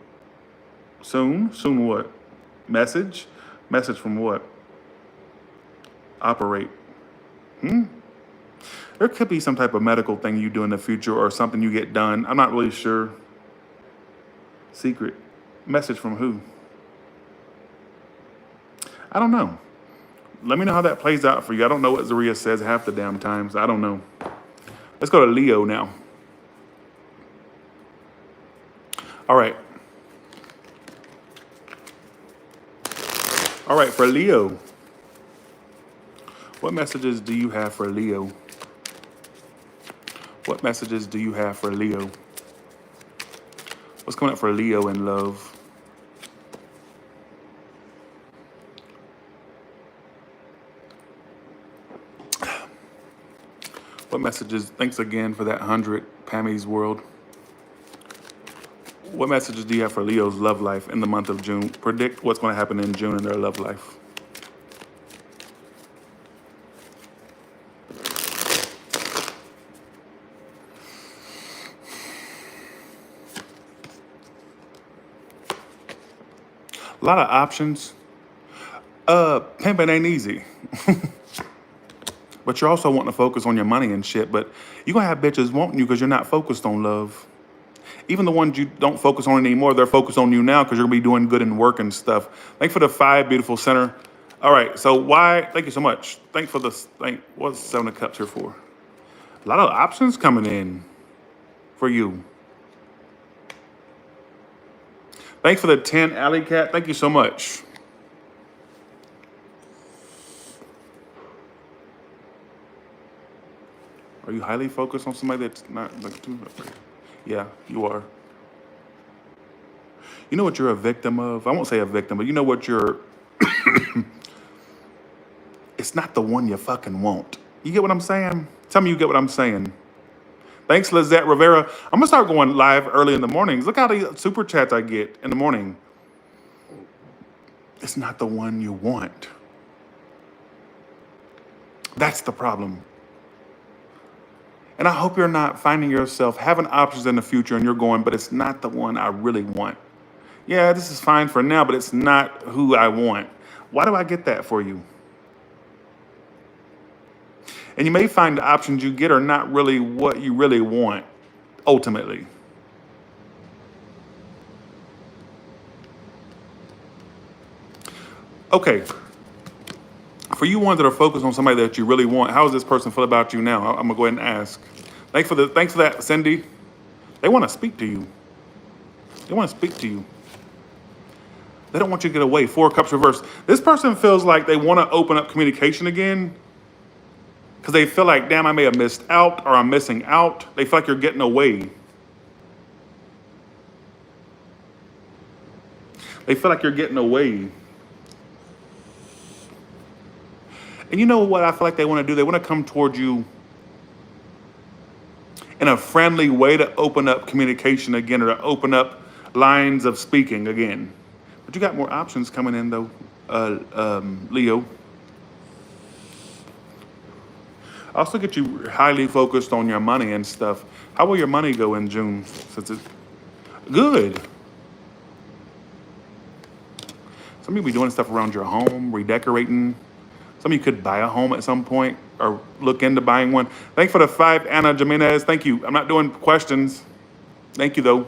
soon? Soon what? Message? Message from what? Operate. There could be some type of medical thing you do in the future or something you get done. I'm not really sure. Secret. Message from who? I don't know. Let me know how that plays out for you. I don't know what Zaria says half the damn times. I don't know. Let's go to Leo now. All right. All right, for Leo. What messages do you have for Leo? What messages do you have for Leo? What's coming up for Leo in love? What messages? Thanks again for that 100, Pammy's World. What messages do you have for Leo's love life in the month of June? Predict what's going to happen in June in their love life. A lot of options. Pimping ain't easy. But you're also wanting to focus on your money and shit. But you're going to have bitches wanting you because you're not focused on love. Even the ones you don't focus on anymore, they're focused on you now because you're going to be doing good and work and stuff. Thanks for the 5, beautiful center. All right, so why? Thank you so much. Thanks for the, what's 7 of Cups here for? A lot of options coming in for you. Thanks for the 10, Alley Cat. Thank you so much. Are you highly focused on somebody that's not like too? Yeah, you are. You know what you're a victim of? I won't say a victim, but you know what you're. It's not the one you fucking want. You get what I'm saying? Tell me you get what I'm saying. Thanks, Lizette Rivera. I'm gonna start going live early in the mornings. Look how the super chats I get in the morning. It's not the one you want. That's the problem. And I hope you're not finding yourself having options in the future and you're going, but it's not the one I really want. Yeah, this is fine for now, but it's not who I want. Why do I get that for you? And you may find the options you get are not really what you really want, ultimately. Okay. For you ones that are focused on somebody that you really want, how does this person feel about you now? I'm gonna go ahead and ask. Thanks for that, Cindy. They want to speak to you. They want to speak to you. They don't want you to get away. 4 Cups reversed. This person feels like they want to open up communication again because they feel like, damn, I may have missed out or I'm missing out. They feel like you're getting away. They feel like you're getting away. And you know what I feel like they want to do? They want to come toward you in a friendly way to open up communication again or to open up lines of speaking again. But you got more options coming in though, Leo. I also get you highly focused on your money and stuff. How will your money go in June? Since it's good. Some of you be doing stuff around your home, redecorating. Some of you could buy a home at some point or look into buying one. Thanks for the 5, Anna Jimenez. Thank you. I'm not doing questions. Thank you, though.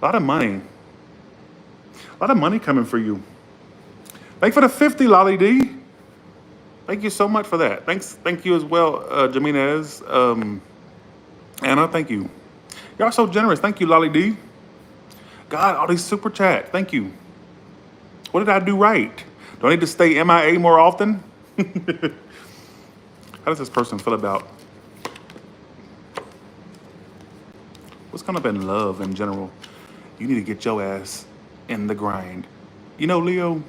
A lot of money. A lot of money coming for you. Thanks for the 50, Lolly D. Thank you so much for that. Thank you as well, Jimenez. Anna, thank you. Y'all so generous. Thank you, Lolly D. God, all these super chats. Thank you. What did I do right? Do I need to stay MIA more often? How does this person feel about what's kind of in love in general? You need to get your ass in the grind. You know, Leo,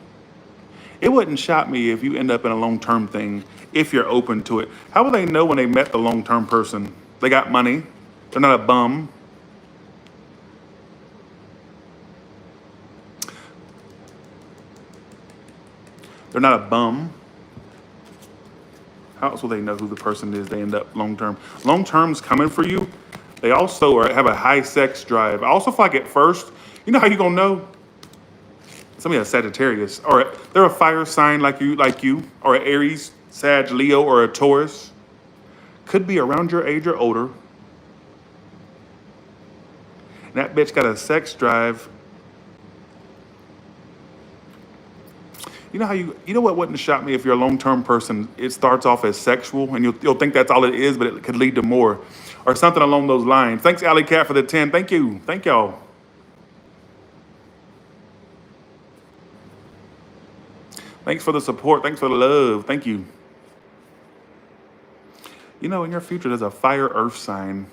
it wouldn't shock me if you end up in a long-term thing if you're open to it. How will they know when they met the long-term person? They got money. They're not a bum. They're not a bum. How else will they know who the person is they end up long-term? Long-term's coming for you. They also have a high sex drive. I also feel like at first, you know how you gonna know? Somebody a Sagittarius, or they're a fire sign like you, or an Aries, Sag, Leo, or a Taurus. Could be around your age or older. And that bitch got a sex drive. You know how you know what wouldn't shock me if you're a long-term person, it starts off as sexual and you'll think that's all it is, but it could lead to more or something along those lines. Thanks, Alley Cat, for the 10. Thank you. Thank y'all. Thanks for the support. Thanks for the love. Thank you. You know, in your future, there's a fire earth sign.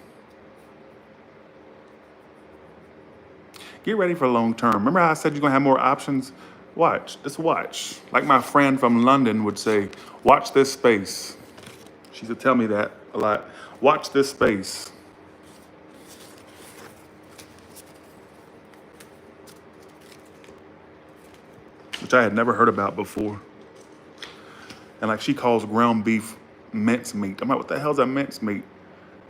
Get ready for long term. Remember how I said you're going to have more options? Watch. Just watch. Like my friend from London would say, watch this space. She used to tell me that a lot. Watch this space. Which I had never heard about before. And like she calls ground beef mince meat. I'm like, what the hell's a mince meat?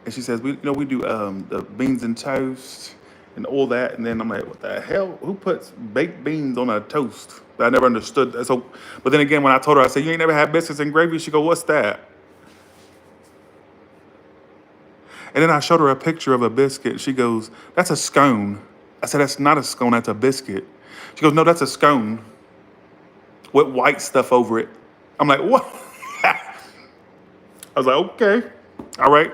And she says, we do the beans and toast and all that. And then I'm like, what the hell? Who puts baked beans on a toast? I never understood that. So, but then again, when I told her, I said, you ain't never had biscuits and gravy? She go, what's that? And then I showed her a picture of a biscuit. She goes, that's a scone. I said, that's not a scone, that's a biscuit. She goes, no, that's a scone with white stuff over it. I'm like, what? I was like, okay, all right.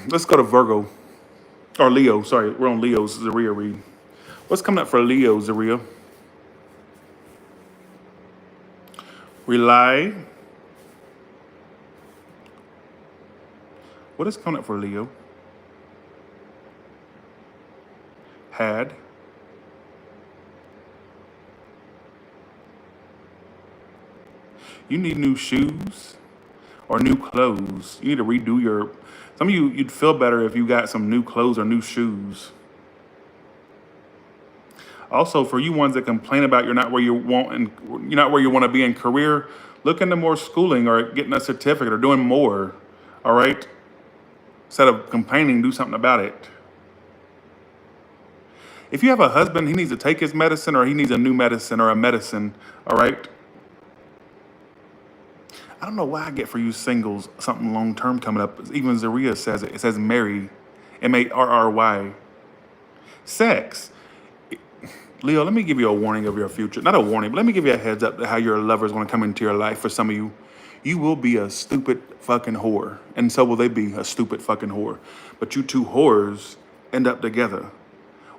Let's go to Virgo. Or Leo, sorry, we're on Leo's Zaria read. What's coming up for Leo, Zaria? Rely. What is coming up for Leo? Had. You need new shoes or new clothes. You need to redo your. Some of you, you'd feel better if you got some new clothes or new shoes. Also, for you ones that complain about you're not where you want and you're not where you want to be in career, look into more schooling or getting a certificate or doing more. All right. Instead of complaining, do something about it. If you have a husband, he needs to take his medicine or he needs a new medicine or a medicine. All right. I don't know why I get for you singles something long term coming up. Even Zaria says it. It says marry, Marry. Sex. Leo, let me give you a warning of your future. Not a warning, but let me give you a heads up to how your lover is going to come into your life. For some of you, you will be a stupid fucking whore. And so will they be a stupid fucking whore. But you two whores end up together.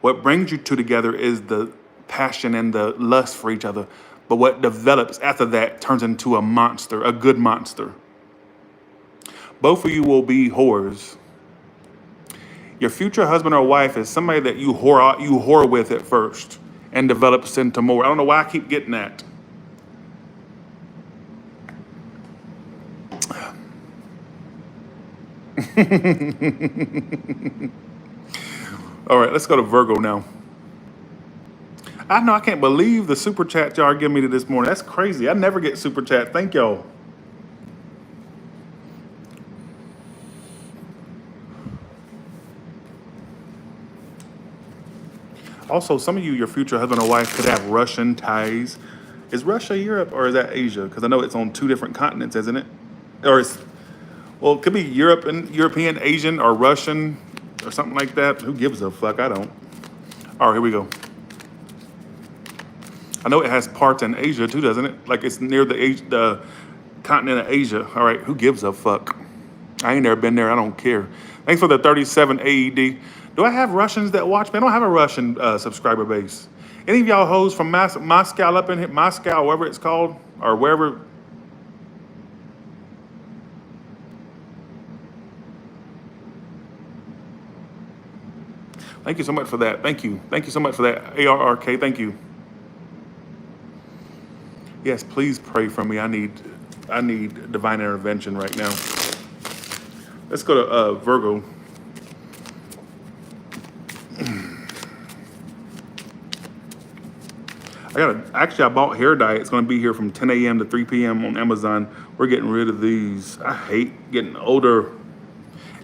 What brings you two together is the passion and the lust for each other. But what develops after that turns into a monster, a good monster. Both of you will be whores. Your future husband or wife is somebody that you whore with at first and develops into more. I don't know why I keep getting that. All right, let's go to Virgo now. I know I can't believe the super chat y'all are giving me this morning. That's crazy. I never get super chat. Thank y'all. Also, some of you, your future husband or wife, could have Russian ties. Is Russia Europe or is that Asia? Because I know it's on two different continents, isn't it? Or it's, well, it could be Europe and European, Asian, or Russian, or something like that. Who gives a fuck? I don't. All right, here we go. I know it has parts in Asia too, doesn't it? Like it's near the continent of Asia. All right, who gives a fuck? I ain't never been there. I don't care. Thanks for the 37 AED. Do I have Russians that watch me? I don't have a Russian subscriber base. Any of y'all hoes from Moscow up in here, Moscow, wherever it's called, or wherever? Thank you so much for that. Thank you. Thank you so much for that. ARRK, thank you. Yes, please pray for me. I need divine intervention right now. Let's go to Virgo. I bought hair dye. It's gonna be here from 10 a.m. to 3 p.m. on Amazon. We're getting rid of these. I hate getting older.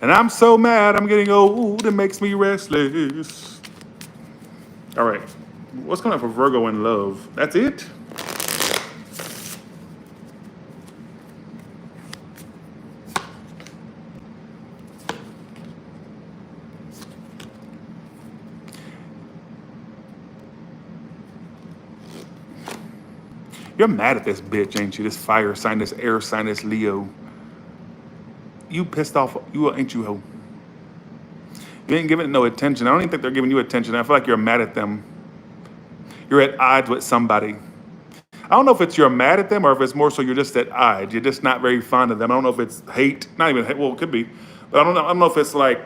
And I'm so mad I'm getting old. It makes me restless. All right. What's coming up for Virgo in love? That's it? You're mad at this bitch, ain't you? This fire sign, this air sign, this Leo. You pissed off. Ain't you, ho? You ain't giving it no attention. I don't even think they're giving you attention. I feel like you're mad at them. You're at odds with somebody. I don't know if it's you're mad at them or if it's more so you're just at odds. You're just not very fond of them. I don't know if it's hate. Not even hate. Well, it could be. But I don't know. I don't know if it's like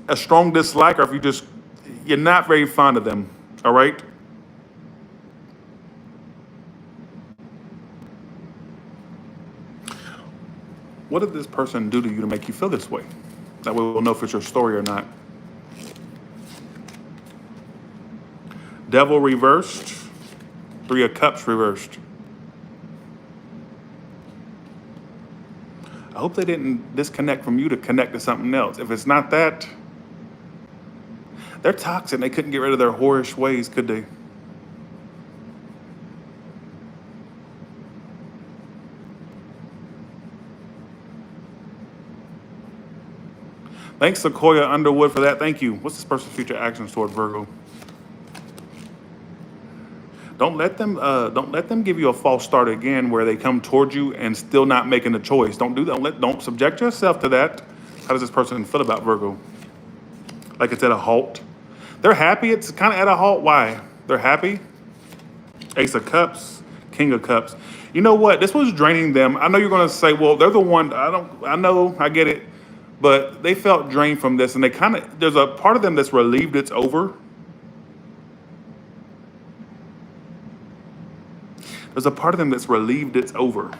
a strong dislike or if you're not very fond of them. All right? What did this person do to you to make you feel this way? That way we'll know if it's your story or not. Devil reversed. 3 of Cups reversed. I hope they didn't disconnect from you to connect to something else. If it's not that, they're toxic. They couldn't get rid of their whorish ways, could they? Thanks, Sequoia Underwood, for that. Thank you. What's this person's future actions toward Virgo? Don't let them give you a false start again where they come towards you and still not making a choice. Don't do that. Don't subject yourself to that. How does this person feel about Virgo? Like it's at a halt. They're happy. It's kind of at a halt. Why? They're happy. Ace of Cups, King of Cups. You know what? This was draining them. I know you're gonna say, well, they're the one. I know. I get it. But they felt drained from this, and they kind of. There's a part of them that's relieved it's over. There's a part of them that's relieved it's over.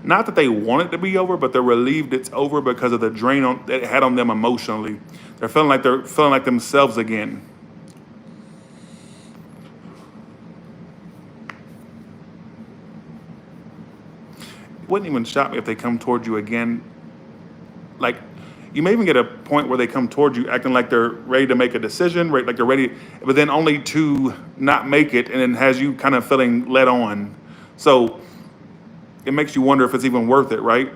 Not that they want it to be over, but they're relieved it's over because of the drain that it had on them emotionally. They're feeling like themselves again. It wouldn't even shock me if they come toward you again. Like, you may even get a point where they come toward you acting like they're ready to make a decision, right? Like they're ready, but then only to not make it, and then has you kind of feeling led on. So it makes you wonder if it's even worth it, right?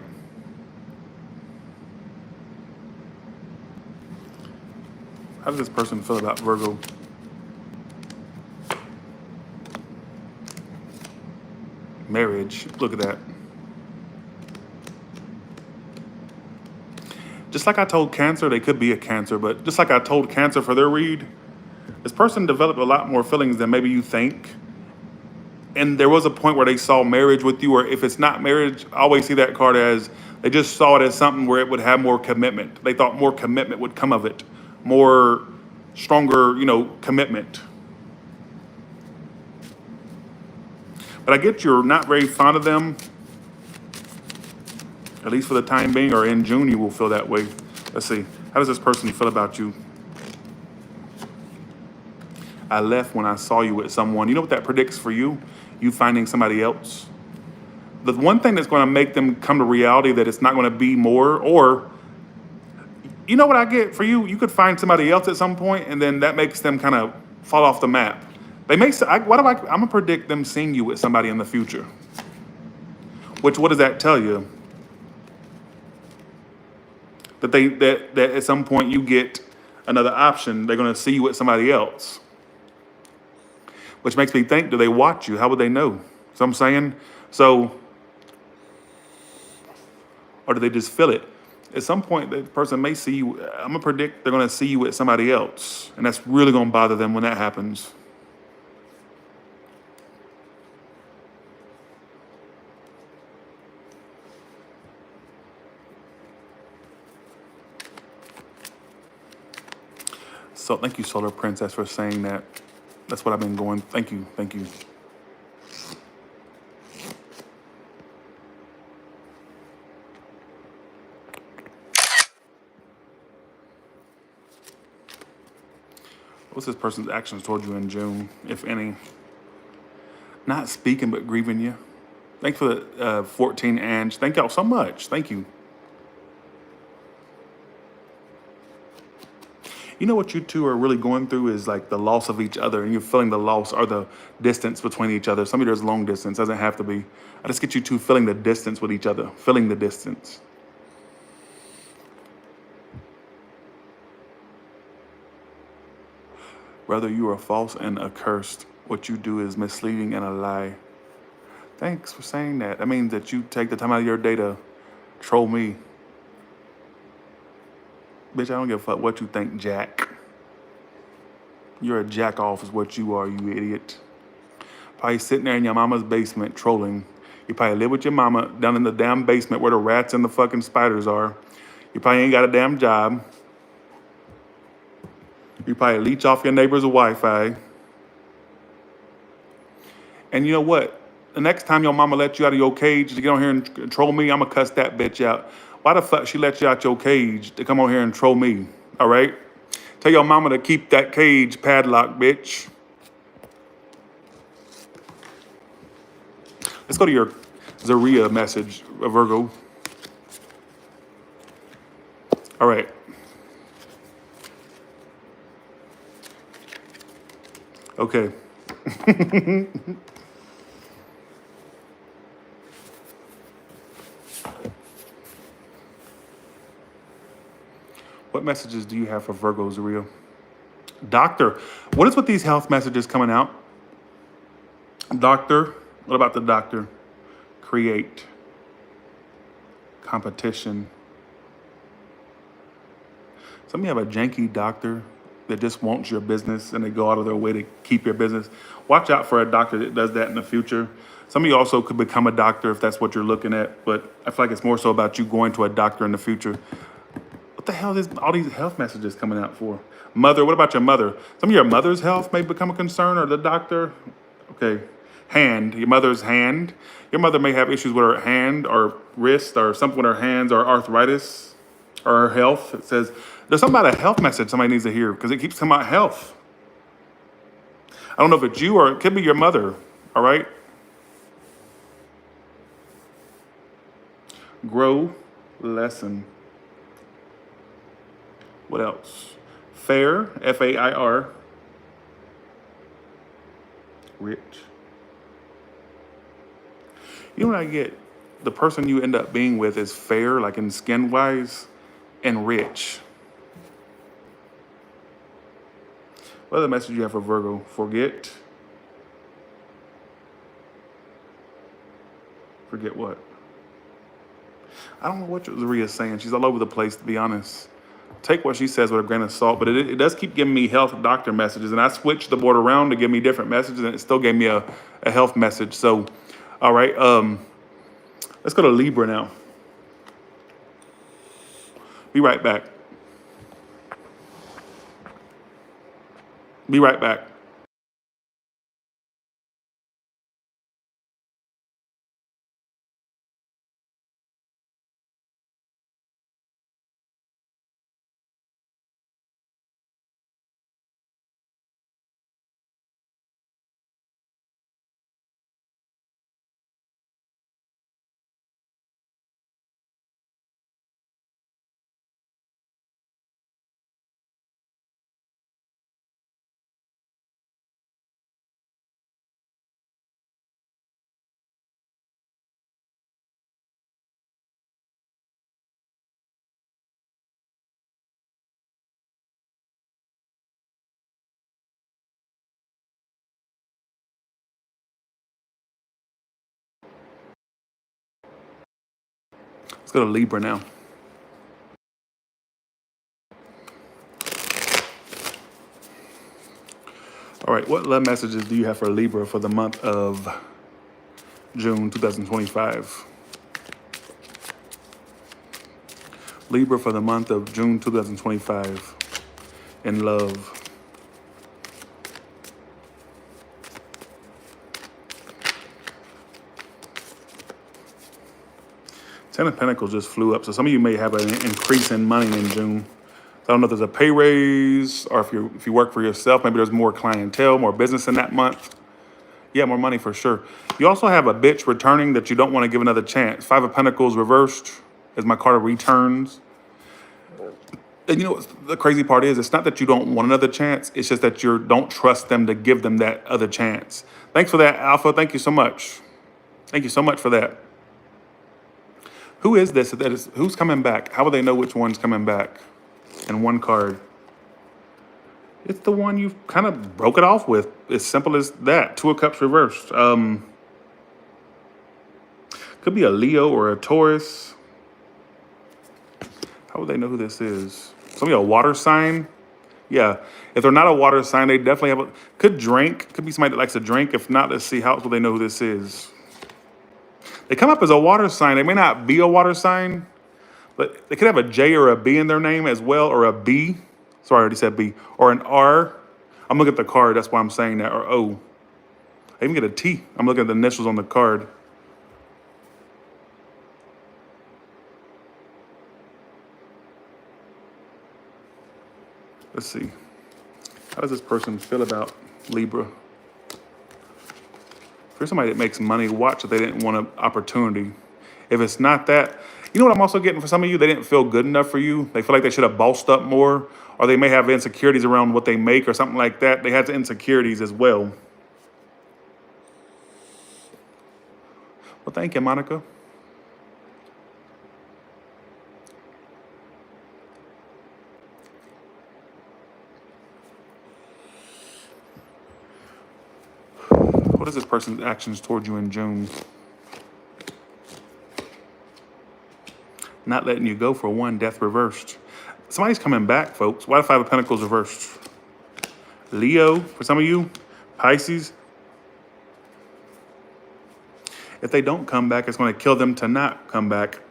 How does this person feel about Virgo? Marriage. Look at that. Just like I told Cancer, they could be a Cancer, but just like I told Cancer for their read, this person developed a lot more feelings than maybe you think. And there was a point where they saw marriage with you, or if it's not marriage, I always see that card as they just saw it as something where it would have more commitment. They thought more commitment would come of it, more stronger, commitment. But I get you're not very fond of them, at least for the time being, or in June you will feel that way. Let's see. How does this person feel about you? I left when I saw you with someone. You know what that predicts for you? You finding somebody else. The one thing that's going to make them come to reality that it's not going to be more, or you know what I get for you? You could find somebody else at some point, and then that makes them kind of fall off the map. I'm gonna predict them seeing you with somebody in the future. What does that tell you? That at some point you get another option. They're gonna see you with somebody else. Which makes me think, do they watch you? How would they know? So I'm saying, or do they just feel it? At some point, the person may see you. I'm gonna predict they're gonna see you with somebody else, and that's really gonna bother them when that happens. So thank you, Solar Princess, for saying that. That's what I've been going. Thank you. What's this person's actions toward you in June, if any? Not speaking, but grieving you. Thanks for the 14, Ange. Thank y'all so much. Thank you. You know what you two are really going through is like the loss of each other, and you're feeling the loss or the distance between each other. Some of you there's long distance, doesn't have to be. I just get you two feeling the distance with each other, feeling the distance. Brother, you are false and accursed. What you do is misleading and a lie. Thanks for saying that. That means that you take the time out of your day to troll me. Bitch, I don't give a fuck what you think, Jack. You're a jack off is what you are, you idiot. Probably sitting there in your mama's basement trolling. You probably live with your mama down in the damn basement where the rats and the fucking spiders are. You probably ain't got a damn job. You probably leech off your neighbor's Wi-Fi. And you know what? The next time your mama lets you out of your cage to get on here and troll me, I'm gonna cuss that bitch out. Why the fuck she let you out your cage to come on here and troll me? All right? Tell your mama to keep that cage padlocked, bitch. Let's go to your Zaria message, Virgo. All right. Okay. What messages do you have for Virgo, Zaria? Doctor, what is with these health messages coming out? Doctor, what about the doctor? Create, competition. Some of you have a janky doctor that just wants your business and they go out of their way to keep your business. Watch out for a doctor that does that in the future. Some of you also could become a doctor if that's what you're looking at, but I feel like it's more so about you going to a doctor in the future. What the hell is all these health messages coming out for? Mother, what about your mother? Some of your mother's health may become a concern, or the doctor. Okay. Hand, your mother's hand. Your mother may have issues with her hand or wrist or something with her hands or arthritis or her health. It says there's something about a health message somebody needs to hear because it keeps talking about health. I don't know if it's you or it could be your mother. All right. Grow, lesson. What else? Fair, Fair. Rich. You know what I get? The person you end up being with is fair, like in skin wise, and rich. What other message you have for Virgo? Forget. Forget what? I don't know what Zaria is saying. She's all over the place, to be honest. Take what she says with a grain of salt, but it does keep giving me health doctor messages. And I switched the board around to give me different messages, and it still gave me a health message. So, all right, let's go to Libra now. Be right back. Be right back. Let's go to Libra now. All right, what love messages do you have for Libra for the month of June 2025? Libra for the month of June 2025 in love. Ten of Pentacles just flew up, so some of you may have an increase in money in June. I don't know if there's a pay raise or if you work for yourself, maybe there's more clientele, more business in that month. Yeah, more money for sure. You also have a bitch returning that you don't want to give another chance. Five of Pentacles reversed as my card of returns. And you know what the crazy part is? It's not that you don't want another chance. It's just that you don't trust them to give them that other chance. Thanks for that, Alpha. Thank you so much. Thank you so much for that. Who is this? Who's coming back? How will they know which one's coming back? And one card. It's the one you've kind of broke it off with. As simple as that. Two of Cups reversed. Could be a Leo or a Taurus. How would they know who this is? Somebody a water sign? Yeah. If they're not a water sign, they definitely have could drink. Could be somebody that likes to drink. If not, let's see. How will they know who this is? They come up as a water sign. They may not be a water sign, but they could have a J or a B in their name as well, or a B. Sorry, I already said B. Or an R. I'm looking at the card. That's why I'm saying that. Or O. I even get a T. I'm looking at the initials on the card. Let's see. How does this person feel about Libra? If you're somebody that makes money, watch that they didn't want an opportunity. If it's not that, you know what I'm also getting for some of you? They didn't feel good enough for you. They feel like they should have bossed up more, or they may have insecurities around what they make or something like that. They had the insecurities as well. Well, thank you, Monica. What is this person's actions towards you in June? Not letting you go for one, death reversed. Somebody's coming back, folks. Why the Five of Pentacles reversed? Leo, for some of you, Pisces. If they don't come back, it's going to kill them to not come back.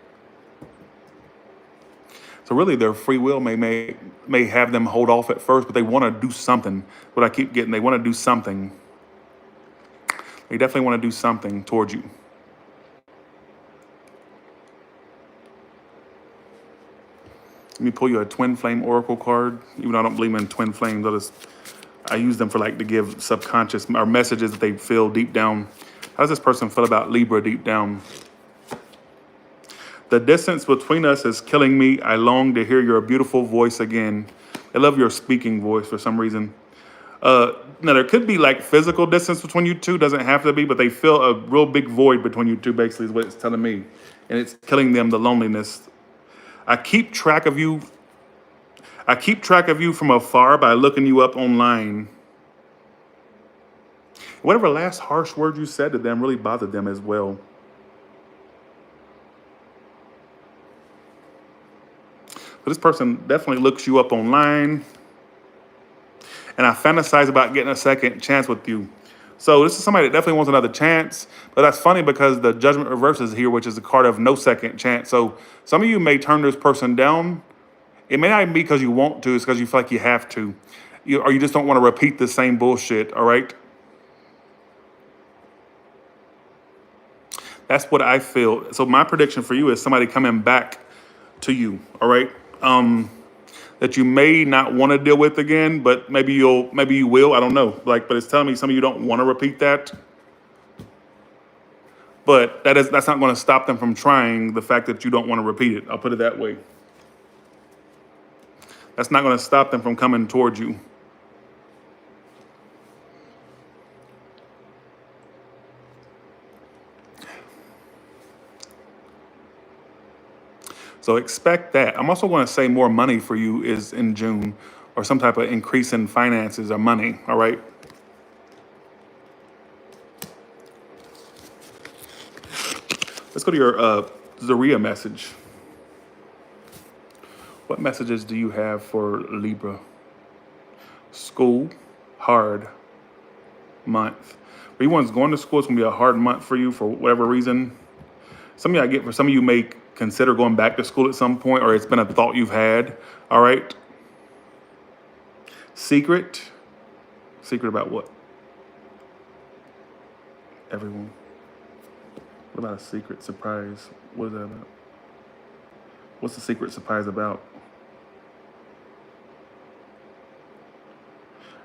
So really, their free will may have them hold off at first, but they want to do something. What I keep getting, they want to do something. They definitely want to do something towards you. Let me pull you a twin flame oracle card. Even though I don't believe in twin flames, I use them for like to give subconscious or messages that they feel deep down. How does this person feel about Libra deep down? The distance between us is killing me. I long to hear your beautiful voice again. I love your speaking voice for some reason. Now, there could be like physical distance between you two. Doesn't have to be, but they feel a real big void between you two, basically, is what it's telling me. And it's killing them, the loneliness. I keep track of you. I keep track of you from afar by looking you up online. Whatever last harsh word you said to them really bothered them as well. So this person definitely looks you up online. And I fantasize about getting a second chance with you. So this is somebody that definitely wants another chance. But that's funny because the Judgment reverse is here, which is the card of no second chance. So some of you may turn this person down. It may not even be because you want to. It's because you feel like you have to. Or you just don't want to repeat the same bullshit, all right? That's what I feel. So my prediction for you is somebody coming back to you, all right? That you may not want to deal with again, but maybe you will. I don't know. But it's telling me some of you don't want to repeat that. But that's not going to stop them from trying. The fact that you don't want to repeat it, I'll put it that way. That's not going to stop them from coming towards you. So expect that. I'm also going to say more money for you is in June, or some type of increase in finances or money, all right? Let's go to your Zaria message. What messages do you have for Libra? School, hard month. For you going to school, it's going to be a hard month for you for whatever reason. Some of you may consider going back to school at some point, or it's been a thought you've had, all right? Secret about what? Everyone. What about a secret surprise? What is that about? What's the secret surprise about?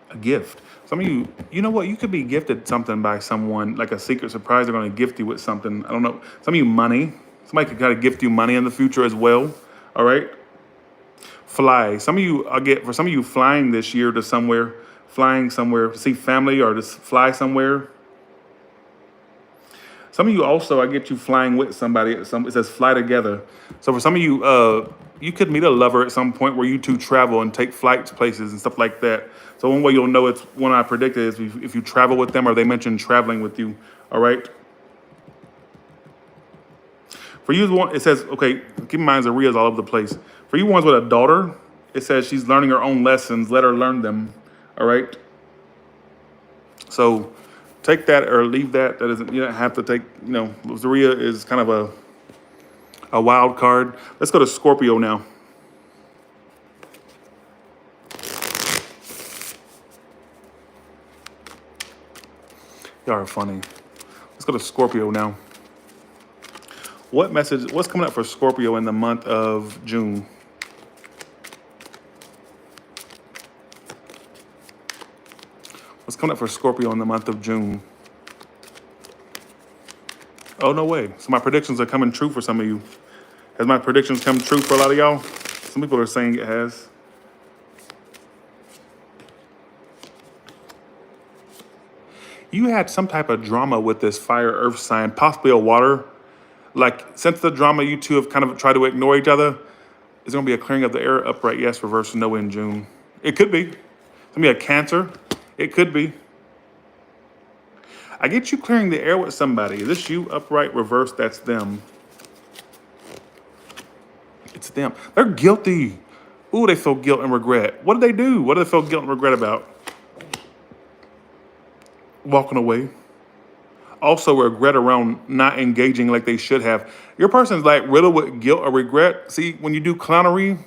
A gift. Some of you, you know what? You could be gifted something by someone, like a secret surprise. They're going to gift you with something. I don't know. Some of you, money. Somebody could kind of gift you money in the future as well. All right. Fly. Some of you, flying this year to somewhere, flying somewhere to see family or just fly somewhere. Some of you also, I get you flying with somebody. It says fly together. So for some of you, you could meet a lover at some point where you two travel and take flights places and stuff like that. So one way you'll know it's one I predicted is if you travel with them or they mention traveling with you. All right. For you, it says, okay, keep in mind Zaria's all over the place. For you ones with a daughter, it says she's learning her own lessons. Let her learn them. All right. So take that or leave that. That isn't, you don't have to take, Zaria is kind of a wild card. Let's go to Scorpio now. Y'all are funny. Let's go to Scorpio now. What's coming up for Scorpio in the month of June? What's coming up for Scorpio in the month of June? Oh, no way. So my predictions are coming true for some of you. Has my predictions come true for a lot of y'all? Some people are saying it has. You had some type of drama with this fire earth sign, possibly a water. Like, since the drama, you two have kind of tried to ignore each other. Is going to be a clearing of the air, upright, yes, reverse, no in June. It could be. It's going to be a Cancer. It could be. I get you clearing the air with somebody. Is this you, upright, reverse? That's them. It's them. They're guilty. Ooh, they feel guilt and regret. What did they do? What do they feel guilt and regret about? Walking away. Also, regret around not engaging like they should have. Your person's like riddled with guilt or regret. See, when you do clownery,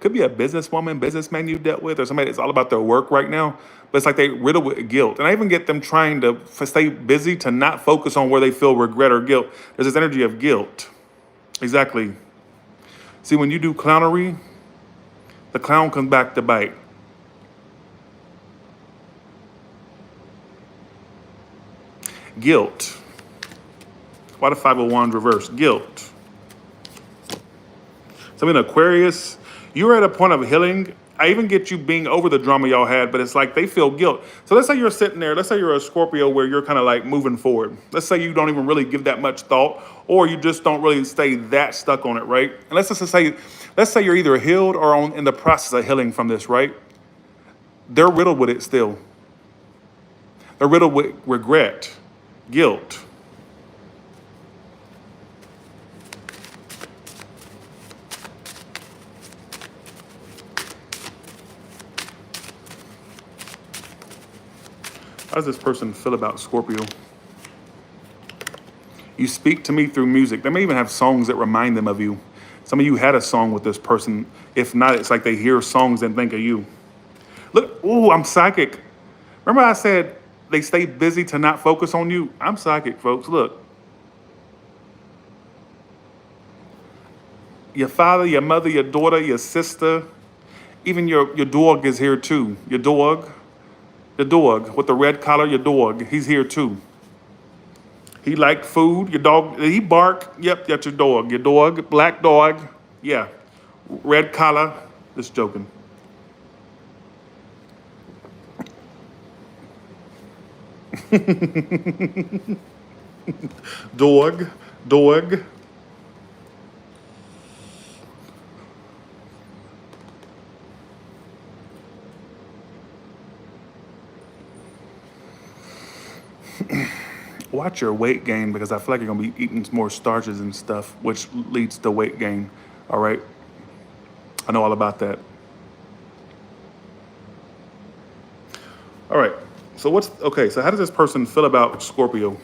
could be a businesswoman, businessman you dealt with, or somebody that's all about their work right now. But it's like they riddle with guilt. And I even get them trying to stay busy to not focus on where they feel regret or guilt. There's this energy of guilt. Exactly. See, when you do clownery, the clown comes back to bite. Guilt. Why the 501 reverse? Guilt. So in Aquarius, you're at a point of healing. I even get you being over the drama y'all had, but it's like they feel guilt. So let's say you're sitting there. Let's say you're a Scorpio where you're kind of like moving forward. Let's say you don't even really give that much thought, or you just don't really stay that stuck on it, right? And let's say you're either healed or in the process of healing from this, right? They're riddled with it still. They're riddled with regret, guilt. How does this person feel about Scorpio? You speak to me through music. They may even have songs that remind them of you. Some of you had a song with this person. If not, it's like they hear songs and think of you. Look, ooh, I'm psychic. Remember I said they stay busy to not focus on you? I'm psychic, folks. Look. Your father, your mother, your daughter, your sister, even your dog is here too. Your dog. The dog with the red collar, your dog, he's here too. He liked food. Your dog, he bark. Yep, that's your dog. Your dog, black dog. Yeah, red collar. Just joking. Dog. Watch your weight gain because I feel like you're gonna be eating more starches and stuff, which leads to weight gain. All right, I know all about that. All right, so okay? So how does this person feel about Scorpio?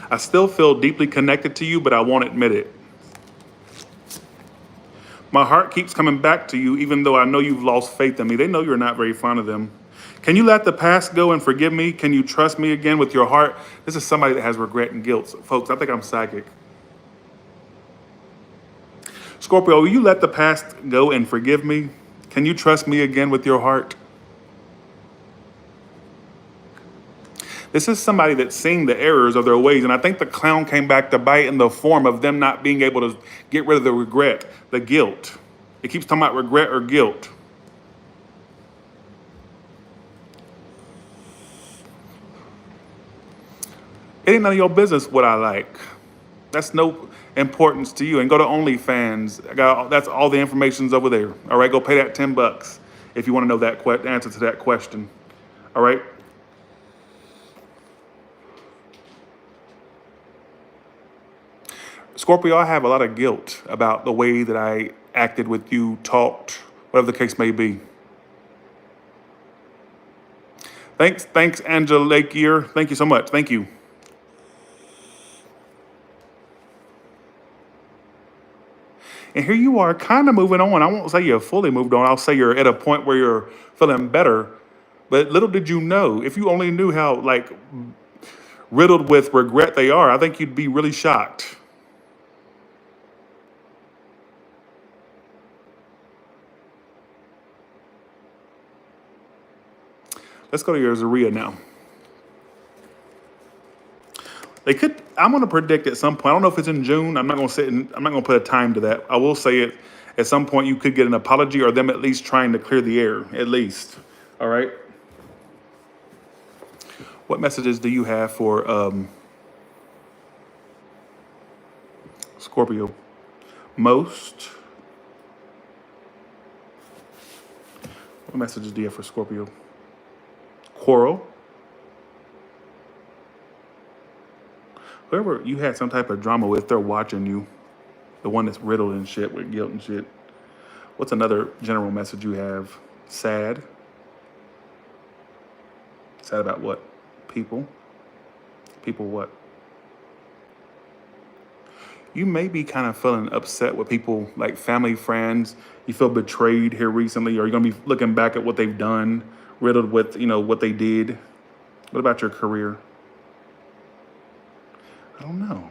I still feel deeply connected to you, but I won't admit it. My heart keeps coming back to you, even though I know you've lost faith in me. They know you're not very fond of them. Can you let the past go and forgive me? Can you trust me again with your heart? This is somebody that has regret and guilt. So, folks, I think I'm psychic. Scorpio, will you let the past go and forgive me? Can you trust me again with your heart? This is somebody that's seeing the errors of their ways. And I think the clown came back to bite in the form of them not being able to get rid of the regret, the guilt. It keeps talking about regret or guilt. It ain't none of your business what I like. That's no importance to you. And go to OnlyFans. That's all the information's over there. All right, go pay that $10 if you want to know that answer to that question. All right. Scorpio, I have a lot of guilt about the way that I acted with you, talked, whatever the case may be. Thanks, Angela Lakeyear. Thank you so much. Thank you. And here you are kind of moving on. I won't say you're fully moved on. I'll say you're at a point where you're feeling better. But little did you know, if you only knew how like riddled with regret they are, I think you'd be really shocked. Let's go to your Zaria now. They could. I'm going to predict at some point. I don't know if it's in June. I'm not going to sit. I'm not going to put a time to that. I will say it. At some point, you could get an apology or them at least trying to clear the air. At least. All right. What messages do you have for Scorpio? Most. What messages do you have for Scorpio? Quarrel. Whoever you had some type of drama with, they're watching you. The one that's riddled and shit with guilt and shit. What's another general message you have? Sad. Sad about what? People. People what? You may be kind of feeling upset with people like family, friends. You feel betrayed here recently, or you're going to be looking back at what they've done, riddled with, what they did. What about your career? I don't know.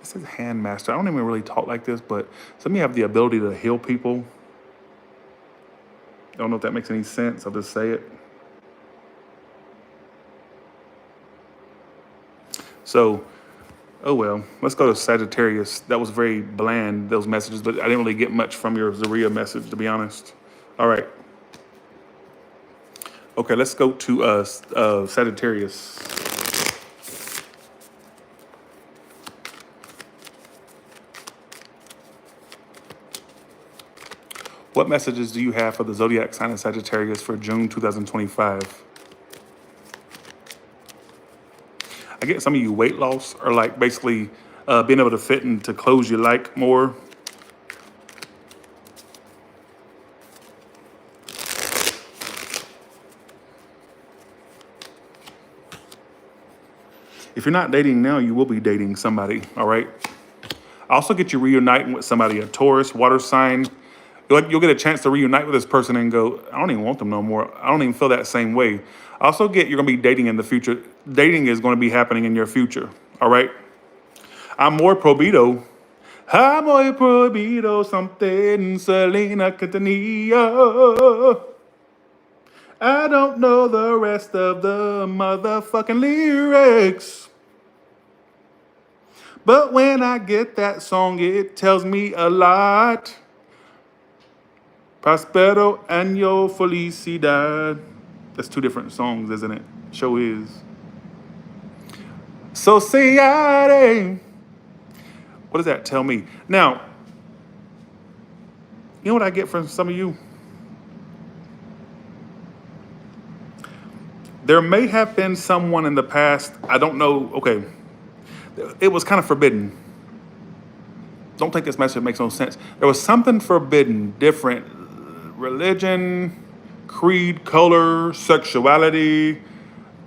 It says hand master. I don't even really talk like this, but some of you have the ability to heal people. I don't know if that makes any sense. I'll just say it. So, oh well. Let's go to Sagittarius. That was very bland, those messages, but I didn't really get much from your Zaria message, to be honest. All right. Okay, let's go to Sagittarius. What messages do you have for the zodiac sign of Sagittarius for June 2025? I get some of you weight loss or like basically being able to fit into clothes you like more. If you're not dating now, you will be dating somebody, all right? I also get you reuniting with somebody, a Taurus, water sign. You'll get a chance to reunite with this person and go, I don't even want them no more. I don't even feel that same way. I also get you're going to be dating in the future. Dating is going to be happening in your future, all right? Amor prohibido. Amor prohibido, something Selena Quintanilla. I don't know the rest of the motherfucking lyrics. But when I get that song, it tells me a lot. Prospero año felicidad. That's two different songs, isn't it? Show is. Societe. What does that tell me? Now, you know what I get from some of you? There may have been someone in the past, I don't know, okay, it was kind of forbidden. Don't take this message, it makes no sense. There was something forbidden, different, religion, creed, color, sexuality,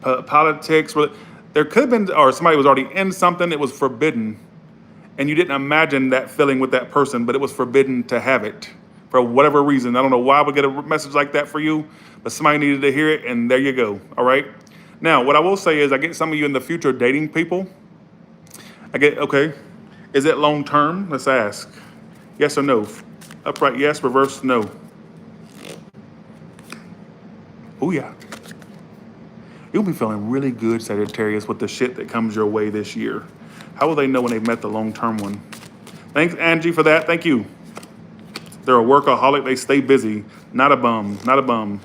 politics. There could have been, or somebody was already in something, it was forbidden. And you didn't imagine that feeling with that person, but it was forbidden to have it for whatever reason. I don't know why I would get a message like that for you, but somebody needed to hear it, and there you go, all right? Now, what I will say is I get some of you in the future dating people. Okay, is it long term? Let's ask. Yes or no? Upright yes, reverse no. Oh yeah. You'll be feeling really good, Sagittarius, with the shit that comes your way this year. How will they know when they've met the long-term one? Thanks, Angie, for that. Thank you. They're a workaholic. They stay busy. Not a bum. Not a bum.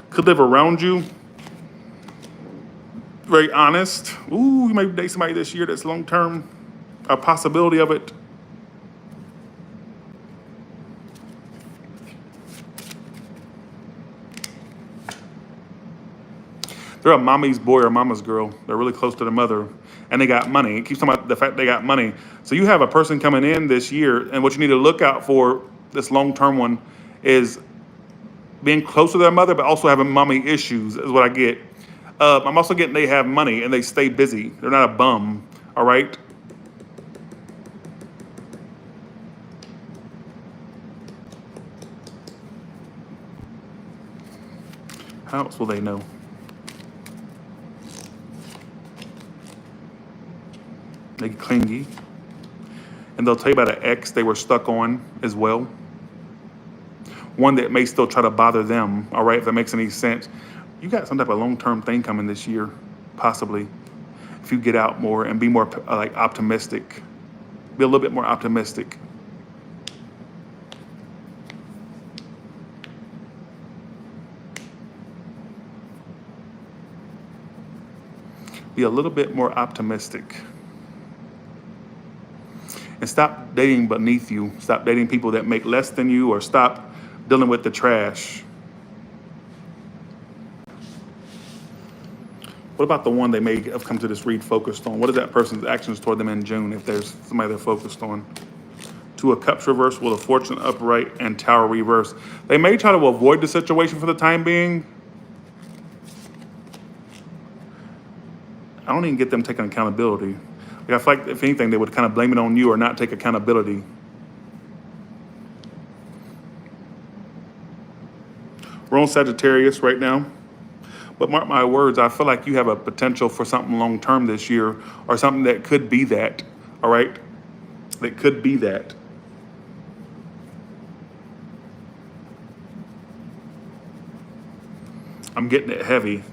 Could live around you. Very honest. Ooh, you may date somebody this year that's long-term. A possibility of it. They're a mommy's boy or mama's girl. They're really close to their mother. And they got money. It keeps talking about the fact they got money. So you have a person coming in this year, and what you need to look out for, this long-term one, is being close to their mother, but also having mommy issues, is what I get. I'm also getting they have money, and they stay busy. They're not a bum, all right? How else will they know? They clingy. and they'll tell you about an ex they were stuck on as well. One that may still try to bother them, all right, if that makes any sense. You got some type of long-term thing coming this year, possibly, if you get out more and be more like optimistic. Be a little bit more optimistic. Be a little bit more optimistic. And stop dating beneath you. Stop dating people that make less than you, or stop dealing with the trash. What about the one they may have come to this read focused on? What is that person's actions toward them in June if there's somebody they're focused on? Two of Cups reverse, Wheel of Fortune upright, and Tower reverse. They may try to avoid the situation for the time being. I don't even get them taking accountability. Like, I feel like, if anything, they would kind of blame it on you or not take accountability. We're on Sagittarius right now. But mark my words, I feel like you have a potential for something long-term this year, or something that could be that, all right? That could be that. I'm getting it heavy.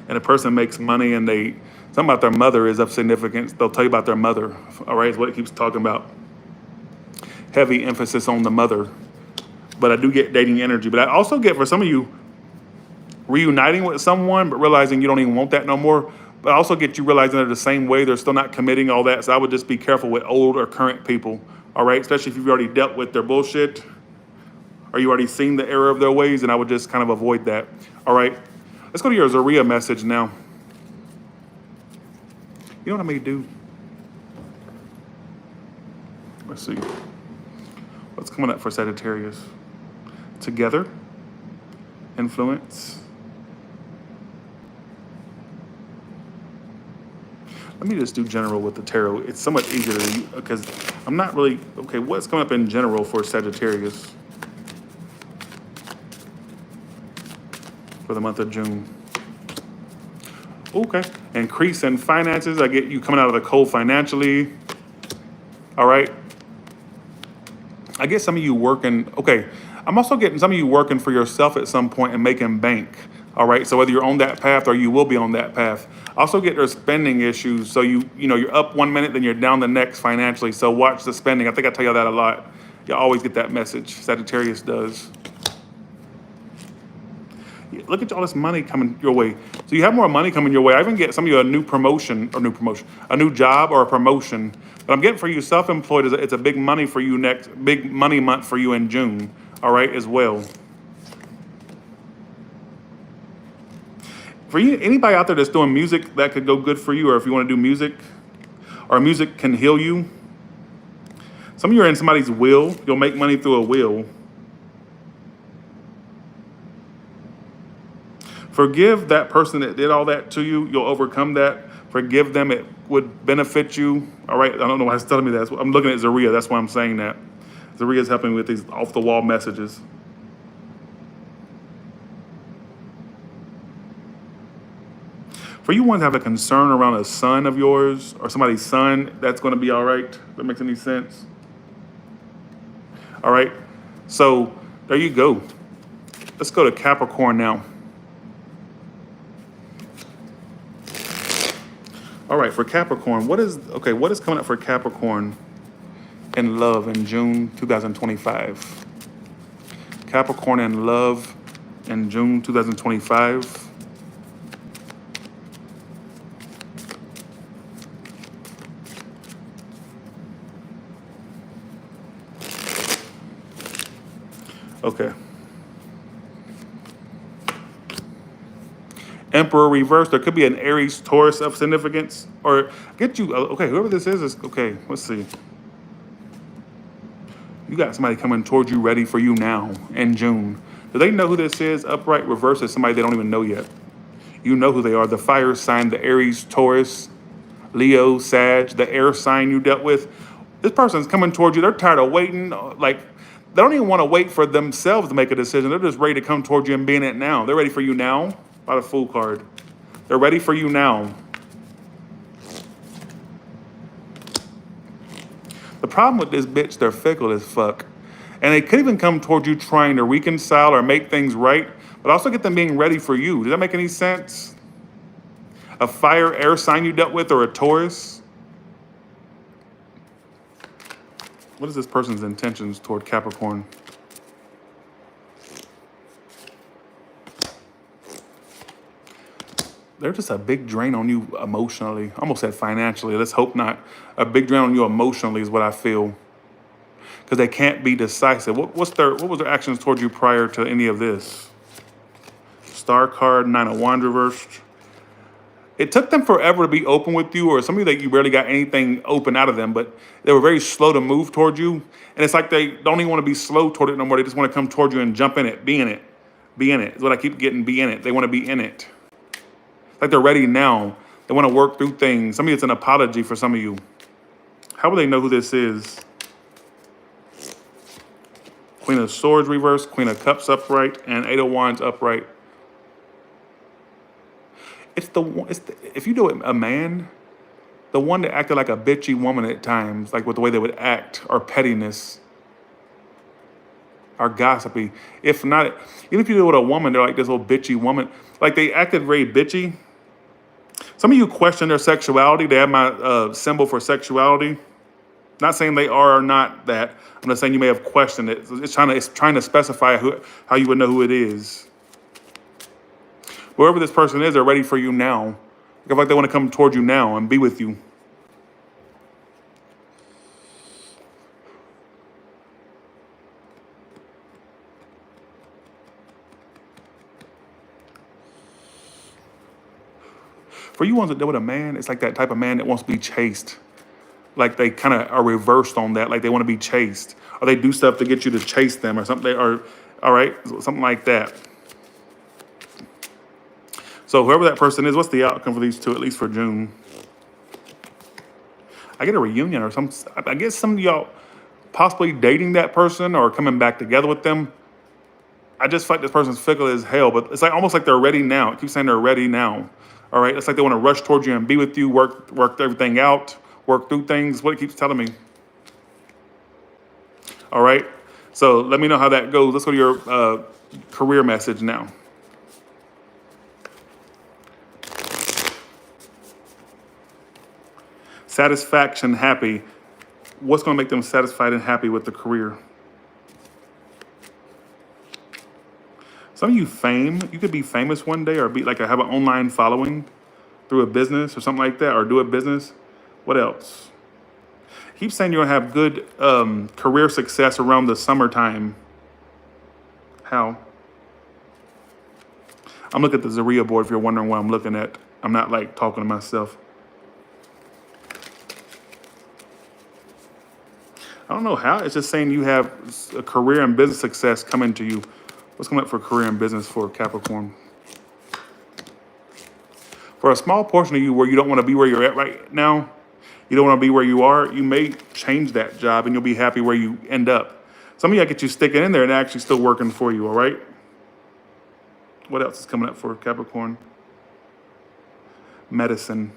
And a person makes money and something about their mother is of significance. They'll tell you about their mother, all right, is what it keeps talking about. Heavy emphasis on the mother. But I do get dating energy. But I also get, for some of you, reuniting with someone, but realizing you don't even want that no more. But I also get you realizing they're the same way. They're still not committing, all that. So I would just be careful with old or current people, all right? Especially if you've already dealt with their bullshit, or you already seen the error of their ways, and I would just kind of avoid that, all right? Let's go to your Zaria message now. You know what I may do? Let's see. What's coming up for Sagittarius? Together. Influence. Let me just do general with the tarot. It's so much easier to, because I'm not really, okay, what's coming up in general for Sagittarius for the month of June? Okay, increase in finances. I get you coming out of the cold financially. All right. I get some of you working, okay, I'm also getting some of you working for yourself at some point and making bank. All right, so whether you're on that path or you will be on that path. I also get there's spending issues. So you're up 1 minute, then you're down the next financially. So watch the spending. I think I tell you that a lot. You always get that message. Sagittarius does. Look at all this money coming your way. So you have more money coming your way. I even get some of you a new job or a promotion. But I'm getting for you self-employed. It's a big money for you big money month for you in June. All right, as well. For you, anybody out there that's doing music, that could go good for you, or if you want to do music, or music can heal you. Some of you are in somebody's will. You'll make money through a will. Forgive that person that did all that to you. You'll overcome that. Forgive them. It would benefit you. All right. I don't know why it's telling me that. I'm looking at Zaria. That's why I'm saying that. Zaria's helping me with these off-the-wall messages. For you ones have a concern around a son of yours or somebody's son, that's going to be all right. If that makes any sense. All right. So there you go. Let's go to Capricorn now. All right, for Capricorn, what is coming up for Capricorn in love in June 2025? Capricorn in love in June 2025. Okay. Emperor reverse. There could be an Aries Taurus of significance, or get you. Okay, whoever this is okay. Let's see. You got somebody coming towards you, ready for you now in June. Do they know who this is? Upright reverse is somebody they don't even know yet. You know who they are. The fire sign, the Aries, Taurus, Leo, Sag, the air sign you dealt with. This person's coming towards you. They're tired of waiting. Like, they don't even want to wait for themselves to make a decision. They're just ready to come towards you and be in it now. They're ready for you now. By the Fool card. They're ready for you now. The problem with this bitch, they're fickle as fuck. And they could even come towards you trying to reconcile or make things right, but also get them being ready for you. Does that make any sense? A fire air sign you dealt with or a Taurus? What is this person's intentions toward Capricorn? They're just a big drain on you emotionally. I almost said financially. Let's hope not. A big drain on you emotionally is what I feel. Because they can't be decisive. What was their actions towards you prior to any of this? Star card, Nine of Wands reversed. It took them forever to be open with you, or some of you that you barely got anything open out of them, but they were very slow to move toward you. And it's like they don't even want to be slow toward it no more. They just want to come toward you and jump in it, be in it. Be in it. Is what I keep getting, be in it. They want to be in it. Like they're ready now. They want to work through things. Some of you, it's an apology for some of you. How will they know who this is? Queen of Swords reversed, Queen of Cups upright, and Eight of Wands upright. If you do it, a man, the one that acted like a bitchy woman at times, like with the way they would act, or pettiness, or gossipy. If not, even if you do it with a woman, they're like this little bitchy woman. Like they acted very bitchy. Some of you question their sexuality. They have my symbol for sexuality. Not saying they are or not that. I'm just saying you may have questioned it. It's trying to specify how you would know who it is. Whoever this person is, they're ready for you now. I feel like they want to come toward you now and be with you. For you ones that deal with a man, it's like that type of man that wants to be chased. Like they kind of are reversed on that. Like they want to be chased. Or they do stuff to get you to chase them or something. Or, all right, something like that. So whoever that person is, what's the outcome for these two, at least for June? I get a reunion or some. I guess some of y'all possibly dating that person or coming back together with them. I just feel like this person's fickle as hell, but it's like almost like they're ready now. It keeps saying they're ready now. All right, it's like they want to rush towards you and be with you, work everything out, work through things. What it keeps telling me. All right, so let me know how that goes. Let's go to your career message now. Satisfaction, happy. What's going to make them satisfied and happy with the career? Some of you fame, you could be famous one day or be like have an online following through a business or something like that, or do a business. What else? Keep saying you're going to have good career success around the summertime. How? I'm looking at the Zaria board if you're wondering what I'm looking at. I'm not like talking to myself. I don't know how. It's just saying you have a career and business success coming to you. What's coming up for career and business for Capricorn? For a small portion of you where you don't want to be where you're at right now, you don't want to be where you are, you may change that job and you'll be happy where you end up. Some of you, I get you sticking in there and actually still working for you, all right? What else is coming up for Capricorn? Medicine.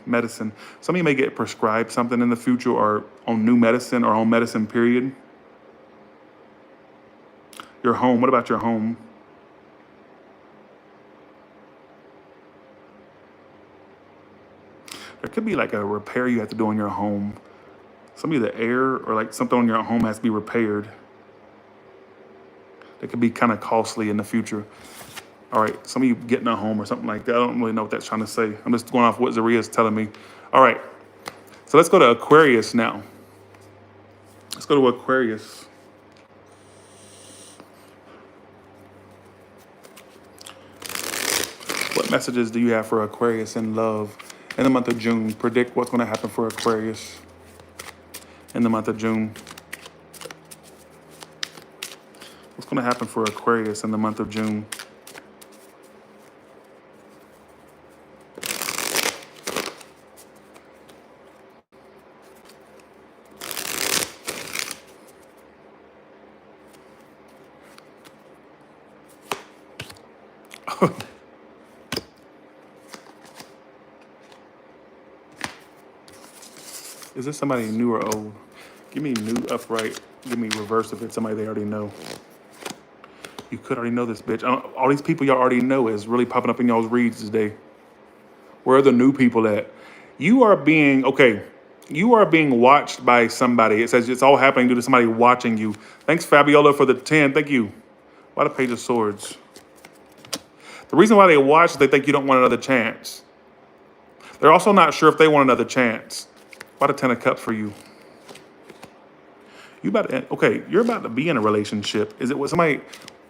Some of you may get prescribed something in the future or on new medicine or on medicine, period. Your home. What about your home? There could be like a repair you have to do on your home. Some of you, the air or like something on your home has to be repaired. That could be kind of costly in the future. All right, some of you getting a home or something like that. I don't really know what that's trying to say. I'm just going off what Zaria is telling me. All right, so let's go to Aquarius now. Let's go to Aquarius. What messages do you have for Aquarius in love in the month of June? Predict what's going to happen for Aquarius in the month of June. What's going to happen for Aquarius in the month of June? Is this somebody new or old? Give me new upright. Give me reverse if it's somebody they already know. You could already know this, bitch. All these people y'all already know is really popping up in y'all's reads today. Where are the new people at? You are being, okay, you are being watched by somebody. It says it's all happening due to somebody watching you. Thanks, Fabiola, for the 10. Thank you. Why the Page of Swords? The reason why they watch is they think you don't want another chance. They're also not sure if they want another chance. Why the 10 of Cups for you? You about to, okay, you're about to be in a relationship. Is it with somebody,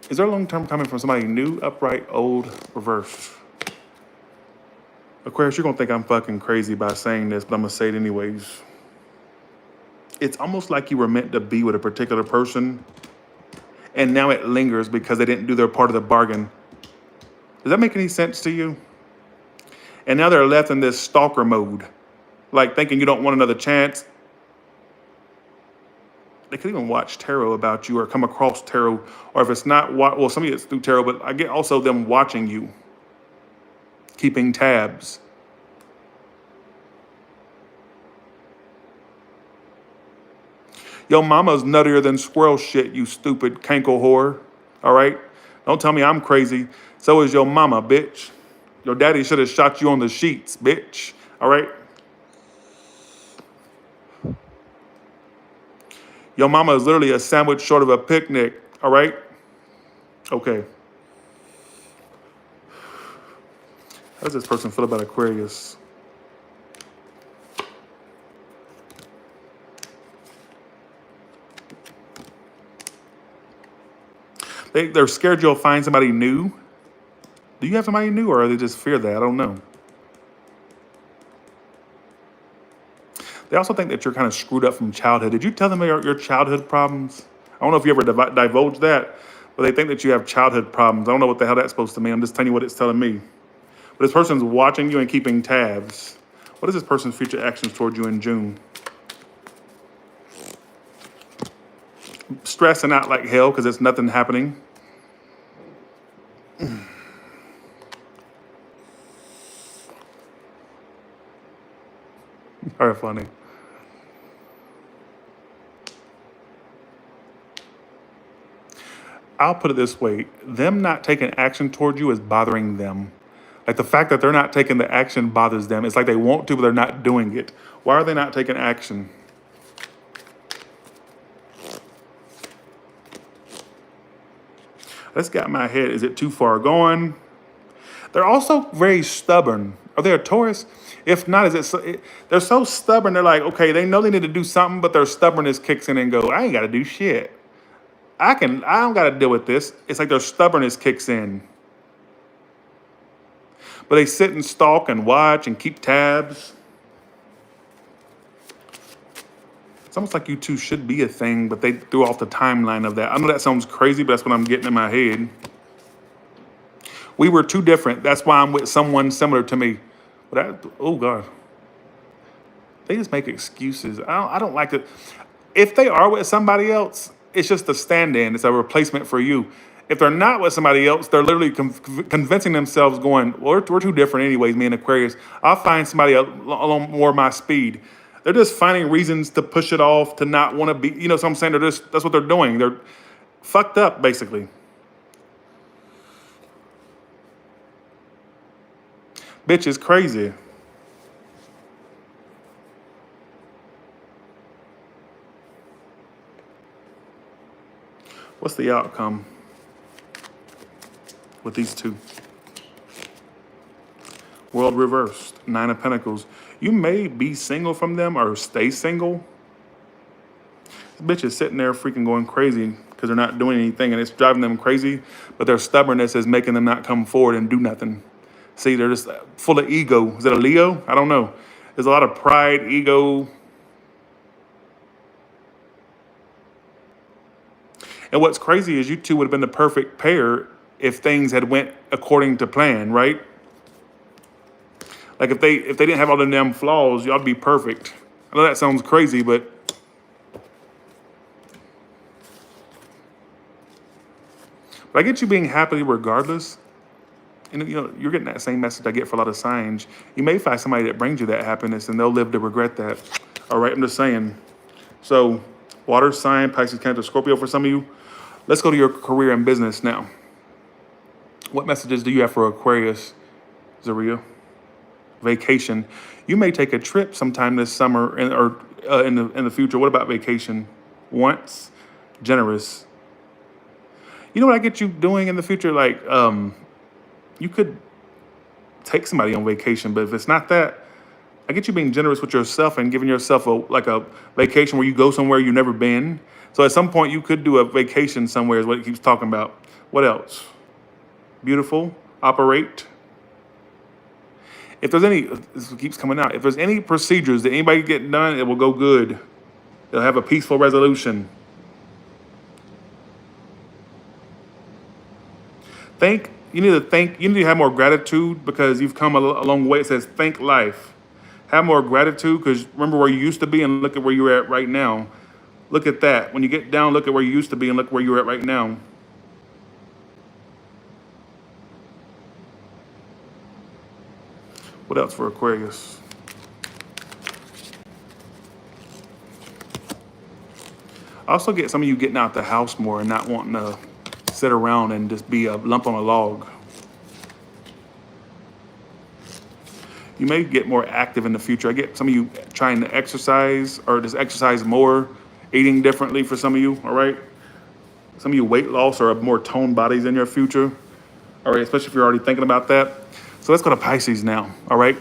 is there a long-term coming from somebody new, upright, old, reverse? Aquarius, you're gonna think I'm fucking crazy by saying this, but I'm gonna say it anyways. It's almost like you were meant to be with a particular person, and now it lingers because they didn't do their part of the bargain. Does that make any sense to you? And now they're left in this stalker mode, like thinking you don't want another chance. They could even watch tarot about you or come across tarot, or if it's not, well, some of it's through tarot, but I get also them watching you, keeping tabs. Yo, mama's nuttier than squirrel shit, you stupid cankle whore. All right? Don't tell me I'm crazy. So is your mama, bitch. Your daddy should have shot you on the sheets, bitch. All right? Your mama is literally a sandwich short of a picnic. All right? Okay. How does this person feel about Aquarius? They're scared you'll find somebody new. Do you have somebody new, or are they just fear that? I don't know. They also think that you're kind of screwed up from childhood. Did you tell them your childhood problems? I don't know if you ever divulged that, but they think that you have childhood problems. I don't know what the hell that's supposed to mean. I'm just telling you what it's telling me. But this person's watching you and keeping tabs. What is this person's future actions toward you in June? Stressing out like hell because there's nothing happening. Very funny. I'll put it this way. Them not taking action toward you is bothering them. Like the fact that they're not taking the action bothers them. It's like they want to, but they're not doing it. Why are they not taking action? That's got my head. Is it too far gone? They're also very stubborn. Are they a Taurus? If not, they're so stubborn. They're like, okay, they know they need to do something, but their stubbornness kicks in and go, I ain't got to do shit. I don't got to deal with this. It's like their stubbornness kicks in. But they sit and stalk and watch and keep tabs. It's almost like you two should be a thing, but they threw off the timeline of that. I know that sounds crazy, but that's what I'm getting in my head. We were too different. That's why I'm with someone similar to me. But oh God. They just make excuses. I don't like it. If they are with somebody else, it's just a stand-in. It's a replacement for you. If they're not with somebody else, they're literally convincing themselves going, well, we're too different anyways, me and Aquarius. I'll find somebody along more my speed. They're just finding reasons to push it off, to not want to be, you know what I'm saying? That's what they're doing. They're fucked up, basically. Bitch is crazy. What's the outcome with these two? World reversed. 9 of Pentacles. You may be single from them or stay single. This bitch is sitting there freaking going crazy because they're not doing anything and it's driving them crazy, but their stubbornness is making them not come forward and do nothing. See, they're just full of ego. Is it a Leo? I don't know. There's a lot of pride, ego. And what's crazy is you two would have been the perfect pair if things had went according to plan, right? Like if they didn't have all the damn flaws, y'all'd be perfect. I know that sounds crazy, but I get you being happy regardless. And you know, you're getting that same message I get for a lot of signs. You may find somebody that brings you that happiness and they'll live to regret that. All right, I'm just saying. So Water sign, Pisces, Cancer, Scorpio for some of you. Let's go to your career and business now. What messages do you have for Aquarius, Zaria? Vacation. You may take a trip sometime this summer or in the future. What about vacation? Once, generous. You know what I get you doing in the future? Like, you could take somebody on vacation, but if it's not that, I get you being generous with yourself and giving yourself a vacation where you go somewhere you've never been. So at some point you could do a vacation somewhere is what it keeps talking about. What else? Beautiful. Operate. If there's any, this keeps coming out. If there's any procedures that anybody get done, it will go good. They'll have a peaceful resolution. You need to have more gratitude because you've come a long way. It says thank life. Have more gratitude because remember where you used to be and look at where you're at right now. Look at that. When you get down, look at where you used to be and look where you're at right now. What else for Aquarius? I also get some of you getting out the house more and not wanting to sit around and just be a lump on a log. You may get more active in the future. I get some of you trying to exercise or just exercise more, eating differently for some of you, all right? Some of you weight loss or more toned bodies in your future, all right, especially if you're already thinking about that. So let's go to Pisces now, all right?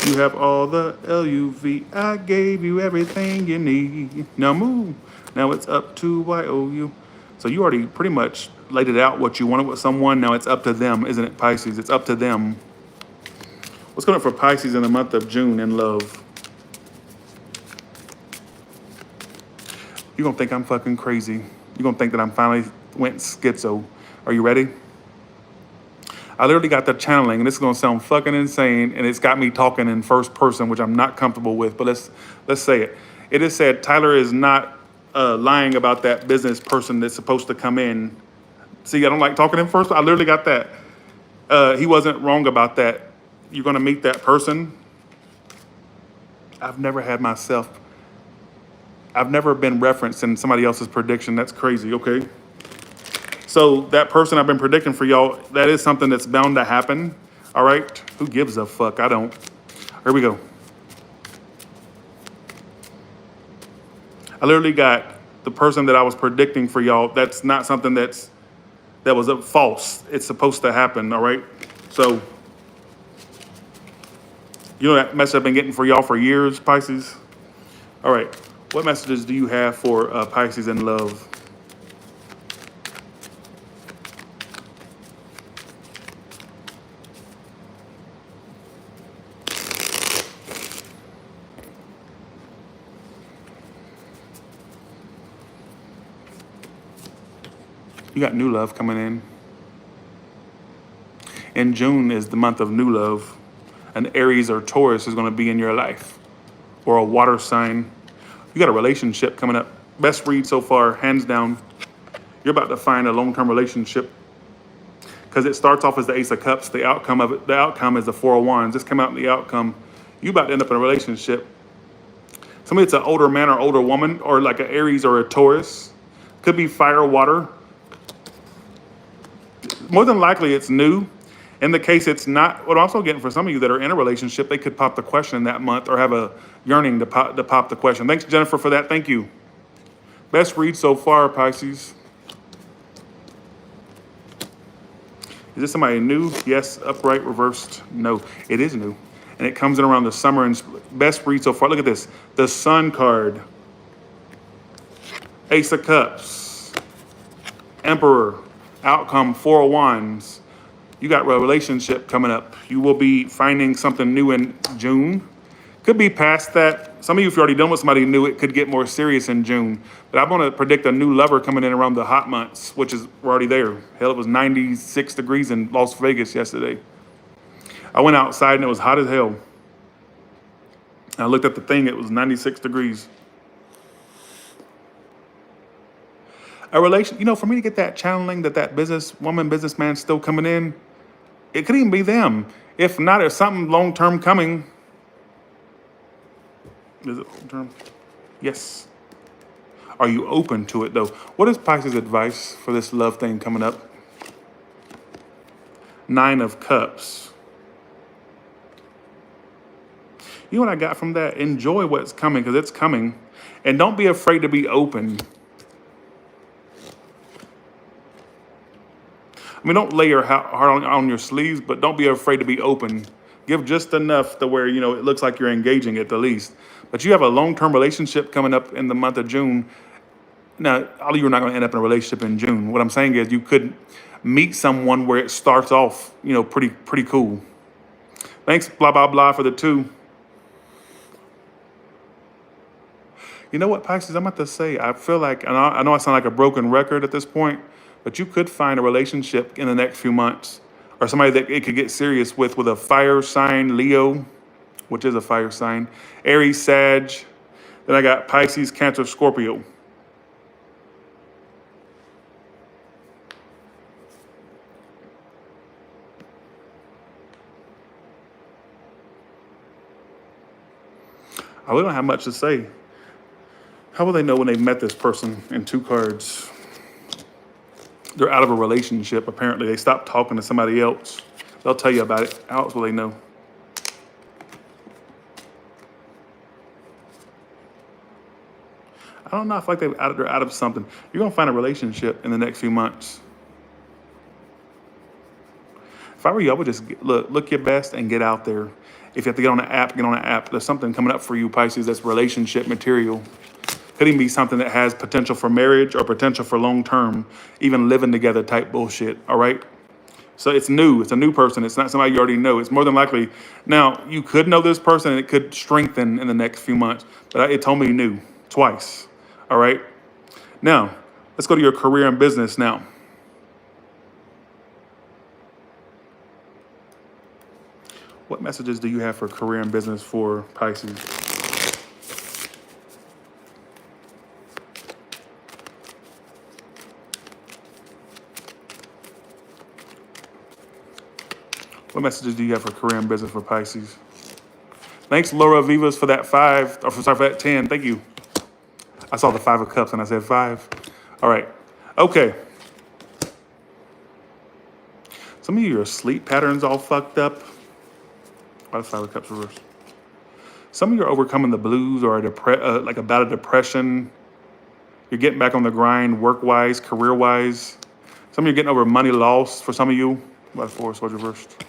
You have all the LUV. I gave you everything you need. Now move. Now it's up to YOU. So you already pretty much laid it out what you wanted with someone. Now it's up to them, isn't it, Pisces? It's up to them. What's going on for Pisces in the month of June in love? You're going to think I'm fucking crazy. You're going to think that I'm finally went schizo. Are you ready? I literally got the channeling, and this is going to sound fucking insane, and it's got me talking in first person, which I'm not comfortable with, but let's say it. It is said Tyler is not lying about that business person that's supposed to come in. See, I don't like talking in first. I literally got that. He wasn't wrong about that. You're going to meet that person. I've never been referenced in somebody else's prediction. That's crazy, okay? So that person I've been predicting for y'all, that is something that's bound to happen, all right? Who gives a fuck? I don't. Here we go. I literally got the person that I was predicting for y'all. That's not something that was false. It's supposed to happen, all right? So, you know that message I've been getting for y'all for years, Pisces? All right. What messages do you have for Pisces in love? You got new love coming in. In June is the month of new love. An Aries or Taurus is going to be in your life. Or a water sign. You got a relationship coming up. Best read so far, hands down. You're about to find a long-term relationship. Because it starts off as the Ace of Cups. The outcome is the Four of Wands. This came out in the outcome. You about to end up in a relationship. Somebody that's an older man or older woman, or like an Aries or a Taurus. Could be fire, water. More than likely, it's new. In the case it's not, what I'm also getting for some of you that are in a relationship, they could pop the question that month or have a yearning to pop the question. Thanks, Jennifer, for that. Thank you. Best read so far, Pisces. Is this somebody new? Yes. Upright, reversed? No. It is new. And it comes in around the summer. And best read so far. Look at this. The Sun card. Ace of Cups. Emperor. Outcome, Four of Wands. You got a relationship coming up. You will be finding something new in June. Could be past that. Some of you, if you're already done with somebody new, it could get more serious in June. But I'm going to predict a new lover coming in around the hot months, which is we're already there. Hell, it was 96 degrees in Las Vegas yesterday. I went outside and it was hot as hell. I looked at the thing, it was 96 degrees. A relation, for me to get that channeling that businessman's still coming in, It could even be them. If not, if something long term coming. Is it long term? Yes. Are you open to it though? What is Pisces' advice for this love thing coming up? 9 of Cups. You know what I got from that? Enjoy what's coming because it's coming. And don't be afraid to be open. I mean, don't lay your heart on your sleeves, but don't be afraid to be open. Give just enough to where, you know, it looks like you're engaging at the least. But you have a long-term relationship coming up in the month of June. Now, all of you are not going to end up in a relationship in June. What I'm saying is you could meet someone where it starts off, you know, pretty cool. Thanks, blah, blah, blah, for the 2. You know what, Pisces, I'm about to say, I feel like, and I know I sound like a broken record at this point, but you could find a relationship in the next few months or somebody that it could get serious with a fire sign, Leo, which is a fire sign, Aries, Sag. Then I got Pisces, Cancer, Scorpio. I really don't have much to say. How will they know when they've met this person in 2 cards? They're out of a relationship, apparently. They stopped talking to somebody else. They'll tell you about it. How else will they know? I don't know. I feel like they're out of something. You're going to find a relationship in the next few months. If I were you, I would just look your best and get out there. If you have to get on an app, get on an app. There's something coming up for you, Pisces, that's relationship material. Could even be something that has potential for marriage or potential for long-term, even living together type bullshit, all right? So it's new. It's a new person. It's not somebody you already know. It's more than likely. Now, you could know this person and it could strengthen in the next few months, but it told me new twice, all right? Now, let's go to your career and business now. What messages do you have for career and business for Pisces? What messages do you have for career and business for Pisces? Thanks, Laura Vivas, for that 5, or sorry, for that 10. Thank you. I saw the 5 of Cups and I said 5. All right. Okay. Some of your sleep patterns all fucked up. Why the 5 of Cups reversed? Some of you are overcoming the blues or like a bout of depression. You're getting back on the grind, work-wise, career-wise. Some of you are getting over money loss for some of you. Why the 4 of Swords reversed?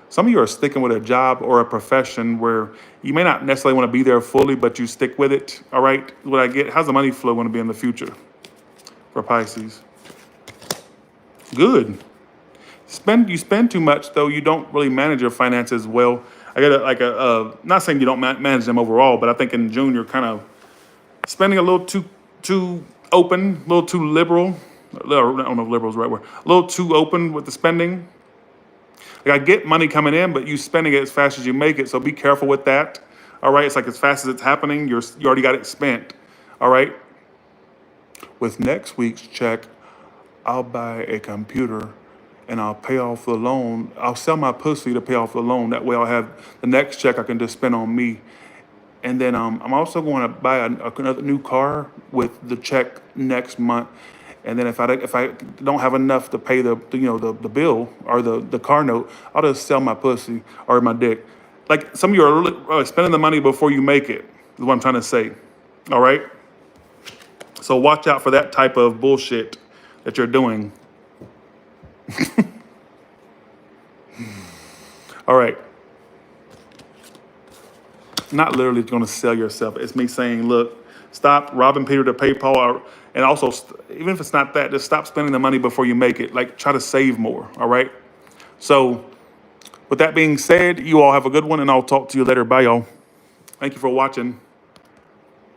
Some of you are sticking with a job or a profession where you may not necessarily want to be there fully, but you stick with it. All right. What I get, how's the money flow going to be in the future for Pisces? Good. You spend too much, though. You don't really manage your finances well. I get not saying you don't manage them overall, but I think in June you're kind of spending a little too open, a little too liberal. I don't know if liberal is the right word. A little too open with the spending. Like I get money coming in, but you spending it as fast as you make it. So be careful with that. All right. It's like as fast as it's happening, you already got it spent. All right. With next week's check, I'll buy a computer and I'll pay off the loan. I'll sell my pussy to pay off the loan. That way I'll have the next check I can just spend on me. And then I'm also going to buy another new car with the check next month. And then if I don't have enough to pay the bill or the car note, I'll just sell my pussy or my dick. Like some of you are really spending the money before you make it, is what I'm trying to say. All right? So watch out for that type of bullshit that you're doing. All right. Not literally going to sell yourself. It's me saying, look, stop robbing Peter to pay Paul. And also, even if it's not that, just stop spending the money before you make it. Like, try to save more, all right? So, with that being said, you all have a good one, and I'll talk to you later. Bye, y'all. Thank you for watching.